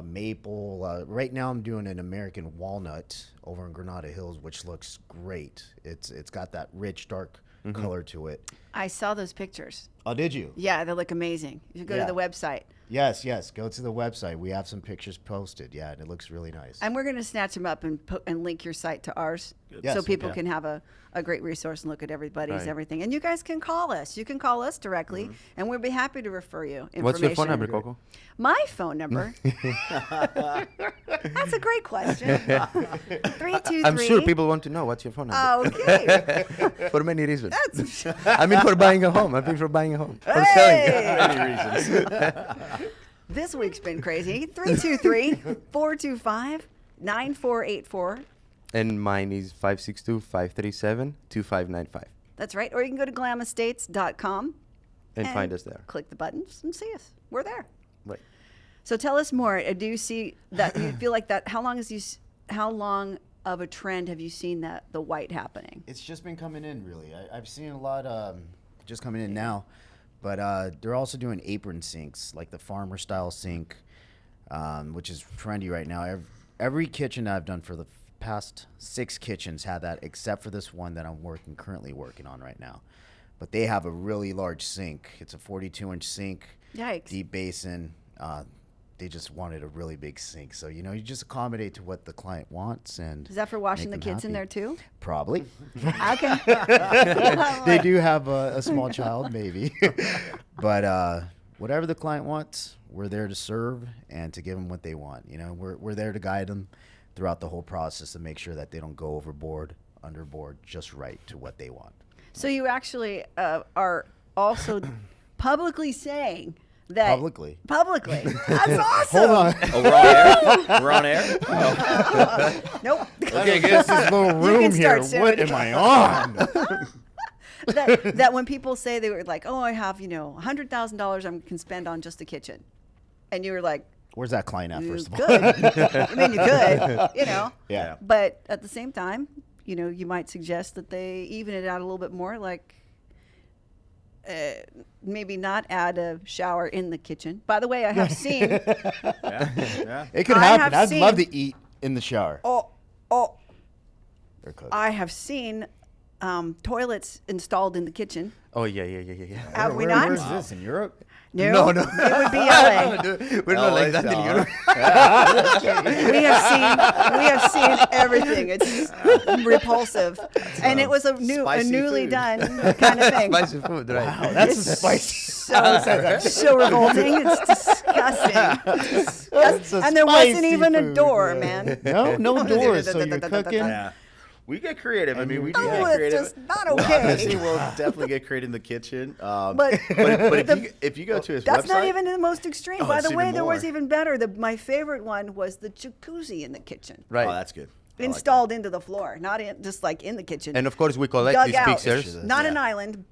D: maple. Right now, I'm doing an American walnut over in Granada Hills, which looks great. It's got that rich dark color to it.
C: I saw those pictures.
D: Oh, did you?
C: Yeah, they look amazing. You should go
D: Yeah.
C: to the website.
D: Yes. Go to the website. We have some pictures posted. Yeah, and it looks really nice.
C: And we're going to snatch them up and link your site to ours
D: Yes,
C: so people
D: okay.
C: can have a great resource and look at everybody's
B: Right.
C: everything. And you guys can call us. You can call us directly, and we'll be happy to refer you information.
B: What's your phone number, Coco?
C: My phone number? That's a great question. 323.
B: I'm sure people want to know what's your phone number.
C: Okay.
B: For many reasons.
C: That's,
B: I mean, for buying a home. For selling.
C: hey!
E: Many reasons.
C: This week's been crazy. 323-425-9484.
B: And mine is 562-537-2595.
C: That's right. Or you can go to glamestates.com
B: And find us there.
C: Click the buttons and see us. We're there.
B: Right.
C: So tell us more. Do you see that? You feel like that? How long of a trend have you seen that the white happening?
D: It's just been coming in, really. I've seen a lot just coming in now, but they're also doing apron sinks, like the farmer style sink, which is trendy right now. Every kitchen I've done for the past 6 kitchens had that, except for this one that I'm currently working on right now. But they have a really large sink. It's a 42-inch sink,
C: Yikes.
D: deep basin. They just wanted a really big sink. So, you just accommodate to what the client wants. And
C: Is that for washing the
D: make them
C: kids in there
D: happy.
C: too?
D: Probably.
C: Okay.
D: They do have a small child, maybe. But whatever the client wants, we're there to serve and to give them what they want. We're there to guide them throughout the whole process to make sure that they don't go overboard, underboard, just right to what they want.
C: So you actually are also publicly saying that
D: Publicly.
C: Publicly. That's awesome.
D: Hold on.
E: Oh, we're on air? We're on air?
C: Nope.
D: Okay, guess this little
C: You
D: room
C: can start
D: here.
C: soon.
D: What am I on?
C: that when people say they were like, oh, I have $100,000 I can spend on just the kitchen, and you were like,
D: Where's that client at,
C: you
D: first of all?
C: could. I mean, you could,
D: Yeah.
C: But at the same time, you might suggest that they even it out a little bit more, like maybe not add a shower in the kitchen. By the way, I have seen.
E: Yeah.
D: It could
C: I
D: happen.
C: have
D: I'd
C: seen-
D: love to eat in the shower.
C: Oh,
D: Or cook.
C: I have seen toilets installed in the kitchen.
B: Oh, yeah.
C: Have we
D: Where-
C: not?
D: Where's this, in Europe?
C: No,
B: No, no.
C: it would be LA.
B: No, dude, we're not like that in Europe.
C: We have seen everything. It's repulsive, and it was a
E: Spicy
C: newly
E: food.
C: done kind of thing.
B: Spicy food, right?
D: Wow, that's a spicy.
C: So revolting. It's disgusting. It's disgusting. And there wasn't
D: spicy
C: even a
D: food,
C: door,
D: yeah.
C: man.
D: No doors, so you're cooking.
E: Yeah. We get creative. I mean, we do
C: No,
E: get
C: it's
E: creative.
C: just not
E: Well,
C: okay.
E: obviously, we'll definitely get creative in the kitchen.
C: But
E: If you go to his
C: that's
E: website,
C: not even the most extreme.
E: Oh,
C: By
E: it's
C: the way,
E: even
C: there was
E: more.
C: even better. My favorite one was the jacuzzi in the kitchen.
B: Right.
E: Oh, that's good. I like
C: Installed into the floor, not just like in the kitchen.
B: And of course, we collect
C: Dug
B: these
C: out.
B: pictures.
C: Not an
E: Yeah.
C: island,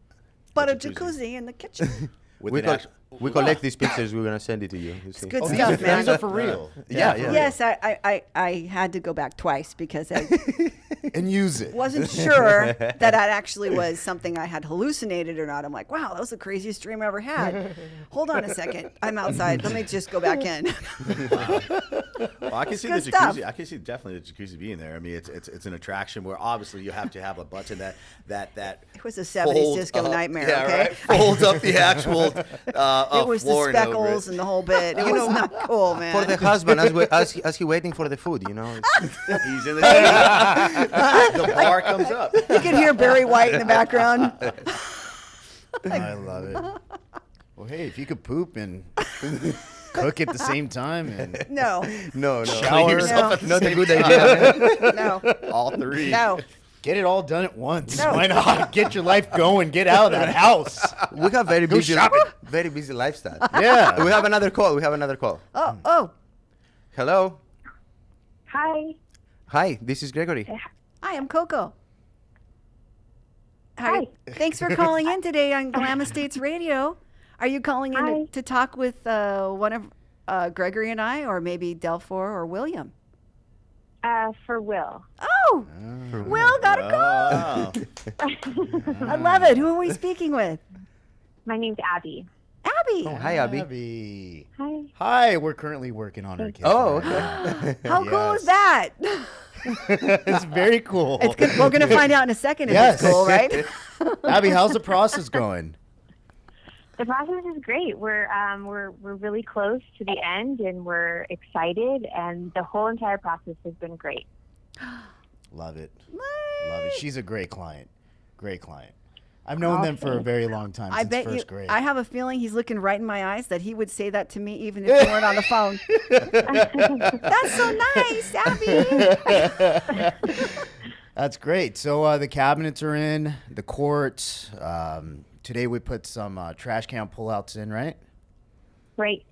C: but a
E: jacuzzi.
C: jacuzzi in the kitchen.
E: that. With
B: We,
E: an
B: col-
E: actual-
B: we collect these pictures. We're gonna send it to you.
C: It's good
D: Oh,
C: stuff, man.
D: these are for real.
B: Yeah, yeah.
C: Yes, I had to go back twice because I
D: And use it.
C: wasn't sure that that actually was something I had hallucinated or not. I'm like, wow, that was the craziest dream I ever had. Hold on a second. I'm outside. Let me just go back in.
E: Well, I can see the
C: good stuff.
E: jacuzzi. I can see definitely the jacuzzi being there. I mean, it's an attraction where obviously you have to have a button that
C: It was a 70s
E: folds
C: disco
E: up-
C: nightmare,
E: yeah,
C: okay?
E: right, folds up the actual
C: It was the
E: floor and over
C: speckles
E: it.
C: and the whole bit. It was not cool, man.
B: For the husband, as he waiting for the food, you know.
E: He's in the the bar comes up.
C: You can hear Barry White in the background.
D: I love it. Well, hey, if you could poop and cook at the same time and
C: No,
B: No, no.
D: Shower.
E: yourself at the
B: Not a
E: same
B: good idea.
C: no,
E: All three.
C: no.
D: get it all done at once.
C: No.
D: Why not? Get your life going. Get out of that house.
B: We have very busy,
D: shopping.
B: very busy lifestyle.
D: Yeah.
B: We have another call.
C: Oh,
B: Hello.
F: Hi.
B: Hi, this is Gregory.
C: hi, I'm Coco.
F: Hi.
C: Thanks for calling in today on Glam Estates Radio. Are you calling in
F: Hi.
C: to talk with one of Gregory and I, or maybe Delphor or William?
F: For Will.
C: Oh, Will got a call.
E: Oh.
C: I love it. Who are we speaking with?
F: My name's Abby.
C: Abby.
B: Oh, hi, Abby.
D: Abby.
F: Hi.
D: Hi, we're currently working on our kitchen.
B: Oh,
D: right
B: okay.
C: How cool
D: Yes.
C: is that?
D: It's very cool.
C: It's good. We're going to find out in a second if
D: Yes.
C: it's cool, right?
D: Abby, how's the process going?
F: The process is great. We're really close to the end, and we're excited. And the whole entire process has been great.
D: Love it. Love it. She's a great client. Great client. I've known them for a very long time,
C: I
D: since
C: bet
D: first
C: you.
D: grade.
C: I have a feeling he's looking right in my eyes that he would say that to me even if we weren't on the phone. That's so nice, Abby.
D: That's great. So the cabinets are in, the court. Today we put some trash can pullouts in, right?
F: Great.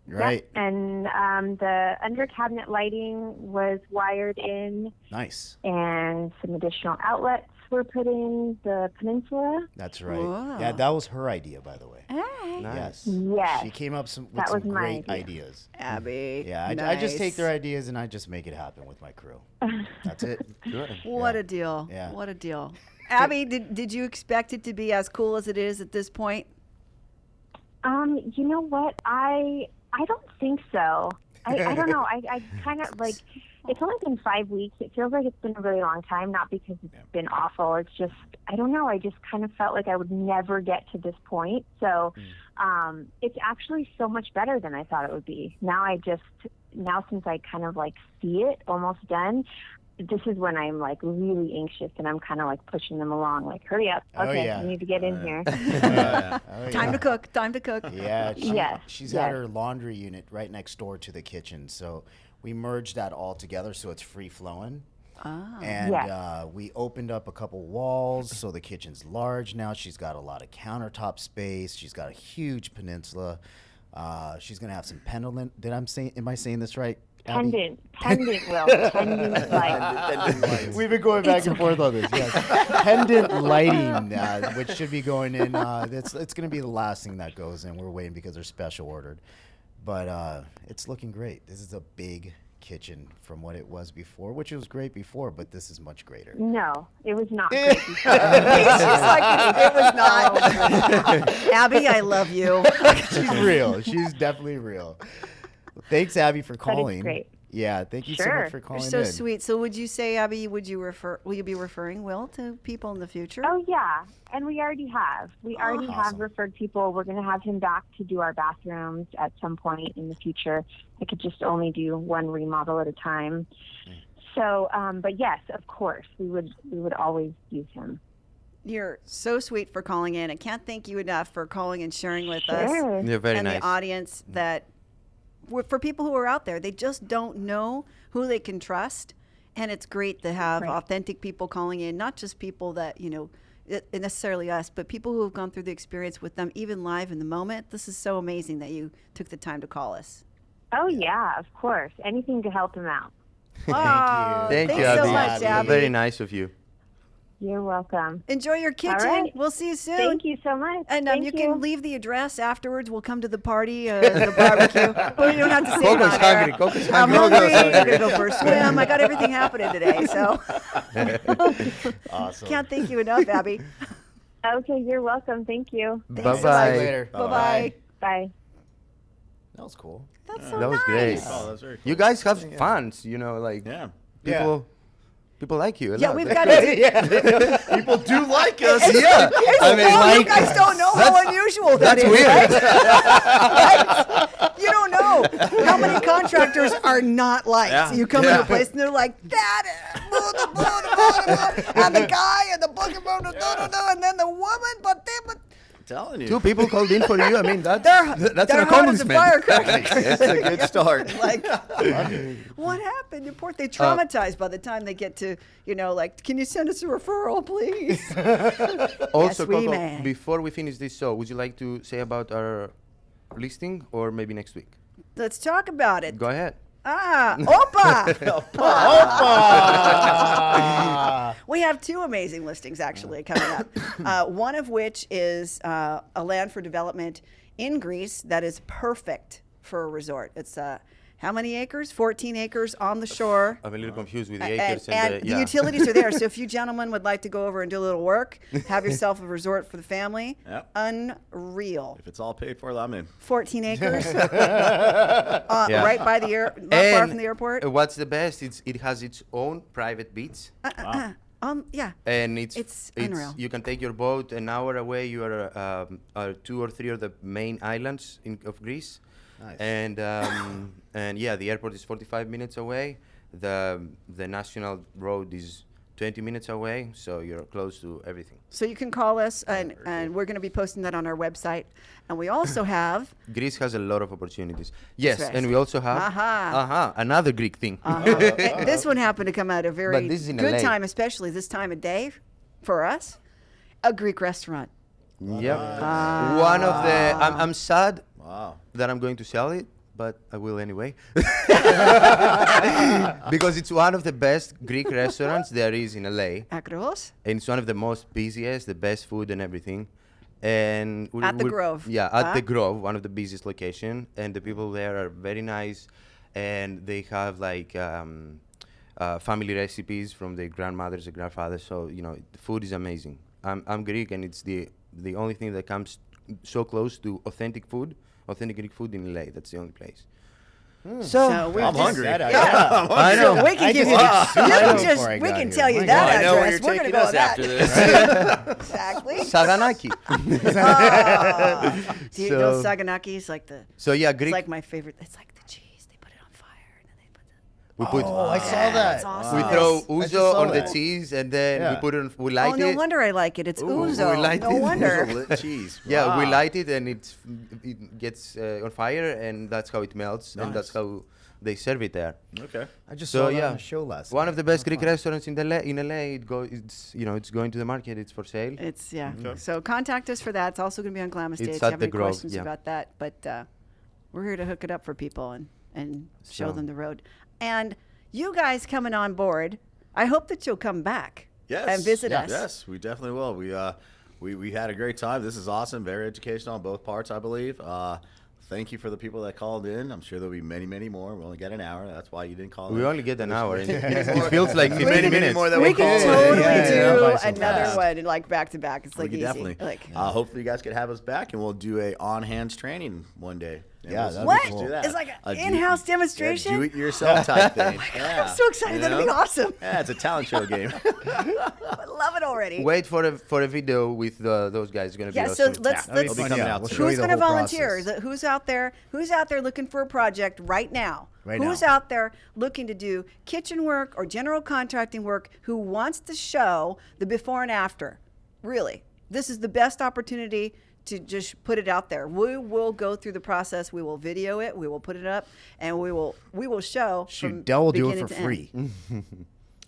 D: Right.
F: Yep. And the under cabinet lighting was wired in,
D: Nice.
F: and some additional outlets were put in the peninsula.
D: That's right.
C: Whoa.
D: Yeah, that was her idea, by the way.
C: Hey,
D: Yes.
F: Yes.
D: She came up with
F: That
D: some
F: was my
D: great
F: idea.
D: ideas.
C: Abby.
D: Yeah, I just take their ideas and I just make it happen with my crew. That's it.
B: Good.
C: What
D: Yeah.
C: a deal.
D: Yeah.
C: What a deal. Abby, did you expect it to be as cool as it is at this point?
F: You know what? I don't think so. I don't know. I kind of like, it's only been 5 weeks. It feels like it's been a really long time, not because it's been awful. It's just, I don't know. I just kind of felt like I would never get to this point. So it's actually so much better than I thought it would be. Now since I kind of like see it almost done, this is when I'm like really anxious and I'm kind of like pushing them along, like, hurry up.
D: Oh,
F: Okay,
D: yeah.
F: I need to get in here.
E: Yeah.
D: Oh,
C: Time
D: yeah.
C: to cook. Time to cook.
D: Yeah,
F: Yes,
D: she's
F: yes.
D: at her laundry unit right next door to the kitchen. So we merged that all together so it's free flowing.
C: Ah.
D: And
F: Yes.
D: we opened up a couple walls so the kitchen's large now. She's got a lot of countertop space. She's got a huge peninsula. She's gonna have some pendant. Am I saying this right? Abby?
F: Pendant, Will. Pendant light.
D: We've been going back and forth on this. Yes. Pendant lighting, which should be going in. It's going to be the last thing that goes in. We're waiting because they're special ordered. But it's looking great. This is a big kitchen from what it was before, which was great before, but this is much greater.
F: No, it was not great before.
C: She's like, it was not. Abby, I love you.
D: She's real. She's definitely real. Thanks, Abby, for calling.
F: great.
D: Yeah, thank you so
F: Sure.
D: much for
C: You're
D: calling
C: so
D: in.
C: sweet. So would you say, Abby, will you be referring Will to people in the future?
F: Oh, yeah. And we already have. We already have
D: Awesome.
F: referred people. We're going to have him back to do our bathrooms at some point in the future. I could just only do one remodel at a time. So, but yes, of course, we would always use him.
C: You're so sweet for calling in. I can't thank you enough for calling and sharing with us
F: Sure.
B: You're very
C: and
B: nice.
C: the audience that for people who are out there, they just don't know who they can trust. And it's great to have
F: Right.
C: authentic people calling in, not just people that, necessarily us, but people who have gone through the experience with them, even live in the moment. This is so amazing that you took the time to call us.
F: Oh, yeah, of course. Anything to help him out.
C: Oh,
B: Thank you,
C: thanks so
B: Abby.
C: much, Abby.
B: Very nice of you.
F: You're welcome.
C: Enjoy your kitchen.
F: right.
C: We'll see you soon.
F: Thank you so much.
C: And
F: Thank
C: you can leave the address afterwards. We'll come to the party, the barbecue. But you don't have to say it
B: Coco's
C: on air.
B: hungry. Coco's
C: I'm
B: hungry.
C: hungry. I'm going to go for a swim. I got everything happening today. So
D: Awesome.
C: can't thank you enough, Abby.
F: Okay, you're welcome. Thank you.
B: Bye
D: See you
B: bye.
D: later.
C: Bye-bye.
F: Bye.
D: That was cool.
C: That's so
B: That was
C: nice.
B: great.
E: Oh, that's very cool.
B: You guys have fans, like
E: Yeah.
B: people like you. A
C: Yeah,
B: lot.
C: we've got to.
E: People do like us.
B: Yeah, I mean,
C: Well, you
B: like,
C: guys don't know how unusual that
B: that's
C: is,
B: weird.
C: right? You don't know how many contractors are not liked.
E: Yeah.
C: So you come into a place and they're like, that, and the guy and the booking, and then the woman, but
E: telling you.
B: Two people called in for you. I mean, that's
C: they're
B: an
C: hot as a
B: accomplishment.
C: firecracker.
E: That's a good start.
C: Like, what happened? They traumatized by the time they get to, can you send us a referral, please?
B: Also,
C: Yes, we
B: Coco,
C: may.
B: before we finish this show, would you like to say about our listing or maybe next week?
C: Let's talk about it.
B: Go ahead.
C: Opa! We have two amazing listings actually coming up. One of which is a land for development in Greece that is perfect for a resort. It's how many acres? 14 acres on the shore.
B: I'm a little confused with the
C: And,
B: acres
C: and the utilities are there. So if you gentlemen would like to go over and do a little work, have yourself a resort for the family.
E: Yep.
C: Unreal.
E: If it's all paid for, I'm in.
C: 14 acres.
B: Yeah.
C: Right by the not far from the airport.
B: What's the best? It has its own private beach.
C: Yeah.
B: And
C: It's unreal.
B: You can take your boat an hour away. You are 2 or 3 of the main islands of Greece.
D: Nice.
B: And yeah, the airport is 45 minutes away. The national road is 20 minutes away, so you're close to everything.
C: So you can call us, and we're going to be posting that on our website. And we also have
B: Greece has a lot of opportunities. Yes,
C: right.
B: and we also have another Greek thing.
C: this one happened to come at a very
B: But this is in
C: good
B: LA.
C: time, especially this time of day for us. A Greek restaurant.
B: Yep. One of the. I'm sad
E: Wow.
B: that I'm going to sell it, but I will anyway. Because it's one of the best Greek restaurants there is in LA.
C: Akros.
B: And it's one of the most busiest, the best food and everything. And
C: At the Grove.
B: Yeah, at
C: Huh?
B: the Grove, one of the busiest location. And the people there are very nice, and they have like family recipes from their grandmothers and grandfathers. So the food is amazing. I'm Greek, and it's the only thing that comes so close to authentic Greek food in LA. That's the only place.
C: So we
E: I'm
C: just-
E: hungry.
C: Yeah.
B: I know.
C: So we can
D: I
C: give
D: just
C: you
D: ate sushi
C: you can
D: before
C: just
D: I
C: we
D: got
C: can
D: here.
C: tell you
D: My
C: that
D: God.
E: I know where
C: address.
E: you're
C: We're
E: taking
C: gonna go
E: us
C: with
E: after
C: that.
E: this.
C: Exactly.
B: Saganaki.
C: Do you know Saganaki is like
B: So yeah,
C: it's
B: Greek.
C: like my favorite. It's like the cheese. They put it on fire and then they put the.
B: we put.
D: Oh, I saw that.
C: It's awesome.
B: We
C: Wow.
B: throw
D: I just
B: ouzo
D: saw
B: on the
D: that.
B: cheese, and then we
D: Yeah.
B: put it on. We light
C: Oh, no
B: it.
C: wonder I like it. It's
B: Ooh,
C: ouzo.
B: we like
C: No
B: it.
C: wonder.
E: Lit cheese.
B: Yeah, we
E: Wow.
B: light it, and it gets on fire, and that's how it melts, and that's
E: Nice.
B: how they serve it there.
E: Okay.
D: I just
B: So,
D: saw that
B: yeah.
D: on a show last
B: One
D: night.
B: of the best
D: How
B: Greek
D: fun.
B: restaurants in LA. It's going to the market. It's for sale.
C: It's
E: Okay.
C: So contact us for that. It's also going to be on Glam Estates.
B: It's
C: If you
B: at
C: have
B: the
C: any
B: Grove,
C: questions
B: yeah.
C: about that, but we're here to hook it up for people and show
B: So-
C: them the road. And you guys coming on board, I hope that you'll come back
E: Yes.
C: and visit us.
E: Yes, we definitely will. We had a great time. This is awesome. Very educational on both parts, I believe. Thank you for the people that called in. I'm sure there'll be many, many more. We only got an hour. That's why you didn't call in.
B: We only get an hour, and it feels like
E: Many,
B: 15
E: many
B: minutes.
E: more that
C: We
E: we
C: can
E: call in.
C: totally
D: Yeah,
C: do
D: by so
C: another
D: fast.
C: one like back to back. It's
E: We
C: like
E: could
C: easy.
E: definitely.
C: Like
E: Hopefully you guys could have us back, and we'll do a on-hands training one day.
D: Yeah, that'd be
C: What?
D: cool.
E: Do that.
C: It's like
E: A
C: an
E: do-
C: in-house
E: yeah,
C: demonstration?
E: do-it-yourself type thing. Yeah.
C: I'm so excited.
E: You
C: That'll be
E: know?
C: awesome.
E: Yeah, it's a talent show game.
C: I love it already.
B: Wait for a video with those guys. It's gonna be
C: Yeah,
B: awesome.
C: so let's
D: That'll be
E: It'll be
D: fun,
E: coming
D: yeah.
E: out
D: We'll
E: soon.
D: show you
C: who's
D: the
C: going to
D: whole
C: volunteer?
D: process.
C: Who's out there? Who's out there looking for a project right now?
D: Right
C: Who's
D: now.
C: out there looking to do kitchen work or general contracting work? Who wants to show the before and after? Really, this is the best opportunity to just put it out there. We will go through the process. We will video it. We will put it up, and we will show. from
D: Shoot, Dell will do it
C: beginning
D: for
C: to
D: free.
C: end.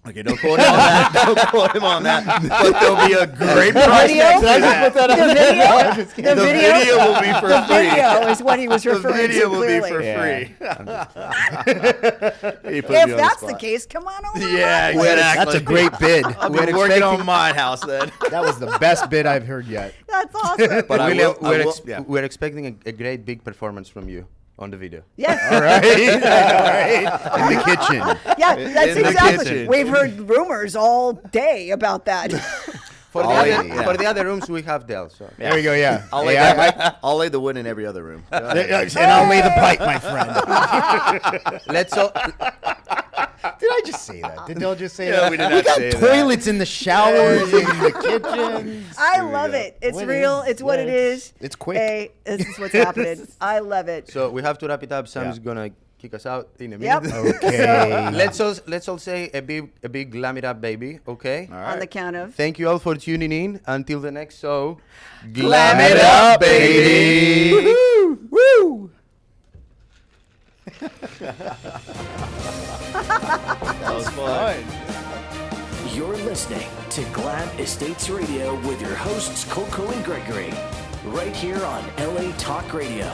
E: Okay, don't quote him on that. Don't quote him on that. But there'll be a great
C: The
E: price
C: video,
E: next to that.
C: the video
E: will be for
C: the
E: free.
C: video is what he was
E: The
C: referring
E: video
C: to
E: will be
C: clearly.
E: for free. He put me
C: If
E: on the
C: that's the
E: spot.
C: case, come on over. to
E: Yeah,
C: my place.
E: exactly.
D: That's a great bid.
E: I'll be
B: We're
E: working
B: expecting-
E: on my house then.
D: That was the best bid I've heard yet.
C: That's awesome.
E: But I
B: William,
E: will- yeah.
B: we're expecting a great big performance from you on the video.
C: Yes.
D: All right. In the kitchen.
C: Yeah, that's
E: In the
C: exactly.
E: kitchen.
C: We've heard rumors all day about that.
B: For the,
E: Oh,
B: other,
E: yeah.
B: for the other rooms, we have Dell. So.
D: There we go, yeah.
E: I'll lay, I'll lay the wood in every other room. Go ahead.
D: And I'll lay the pipe, my friend.
B: Let's all,
D: Did I just say that? Did Dell just say
E: Yeah,
D: that?
E: we did not
D: got
E: say that.
D: toilets in the showers, in the kitchens.
C: I love it. It's
D: What
C: real.
D: is-
C: It's what
D: yeah,
C: it
D: it's-
C: is.
D: it's quick.
C: Hey, this is what's happening. I love it.
B: so we have to wrap it up. Sam's
D: Yeah.
B: gonna kick us out in a
C: Yep.
B: minute.
D: Okay.
B: Let's all say a big glam it up, baby. Okay.
E: All
C: On
E: right.
C: the count of.
B: Thank you all for tuning in. Until the next show,
C: Glam
B: it up, baby.
C: Woo! Woo!
E: That was fun.
A: You're listening to Glam Estates Radio with your hosts, CoCo and Gregory, right here on LA Talk Radio.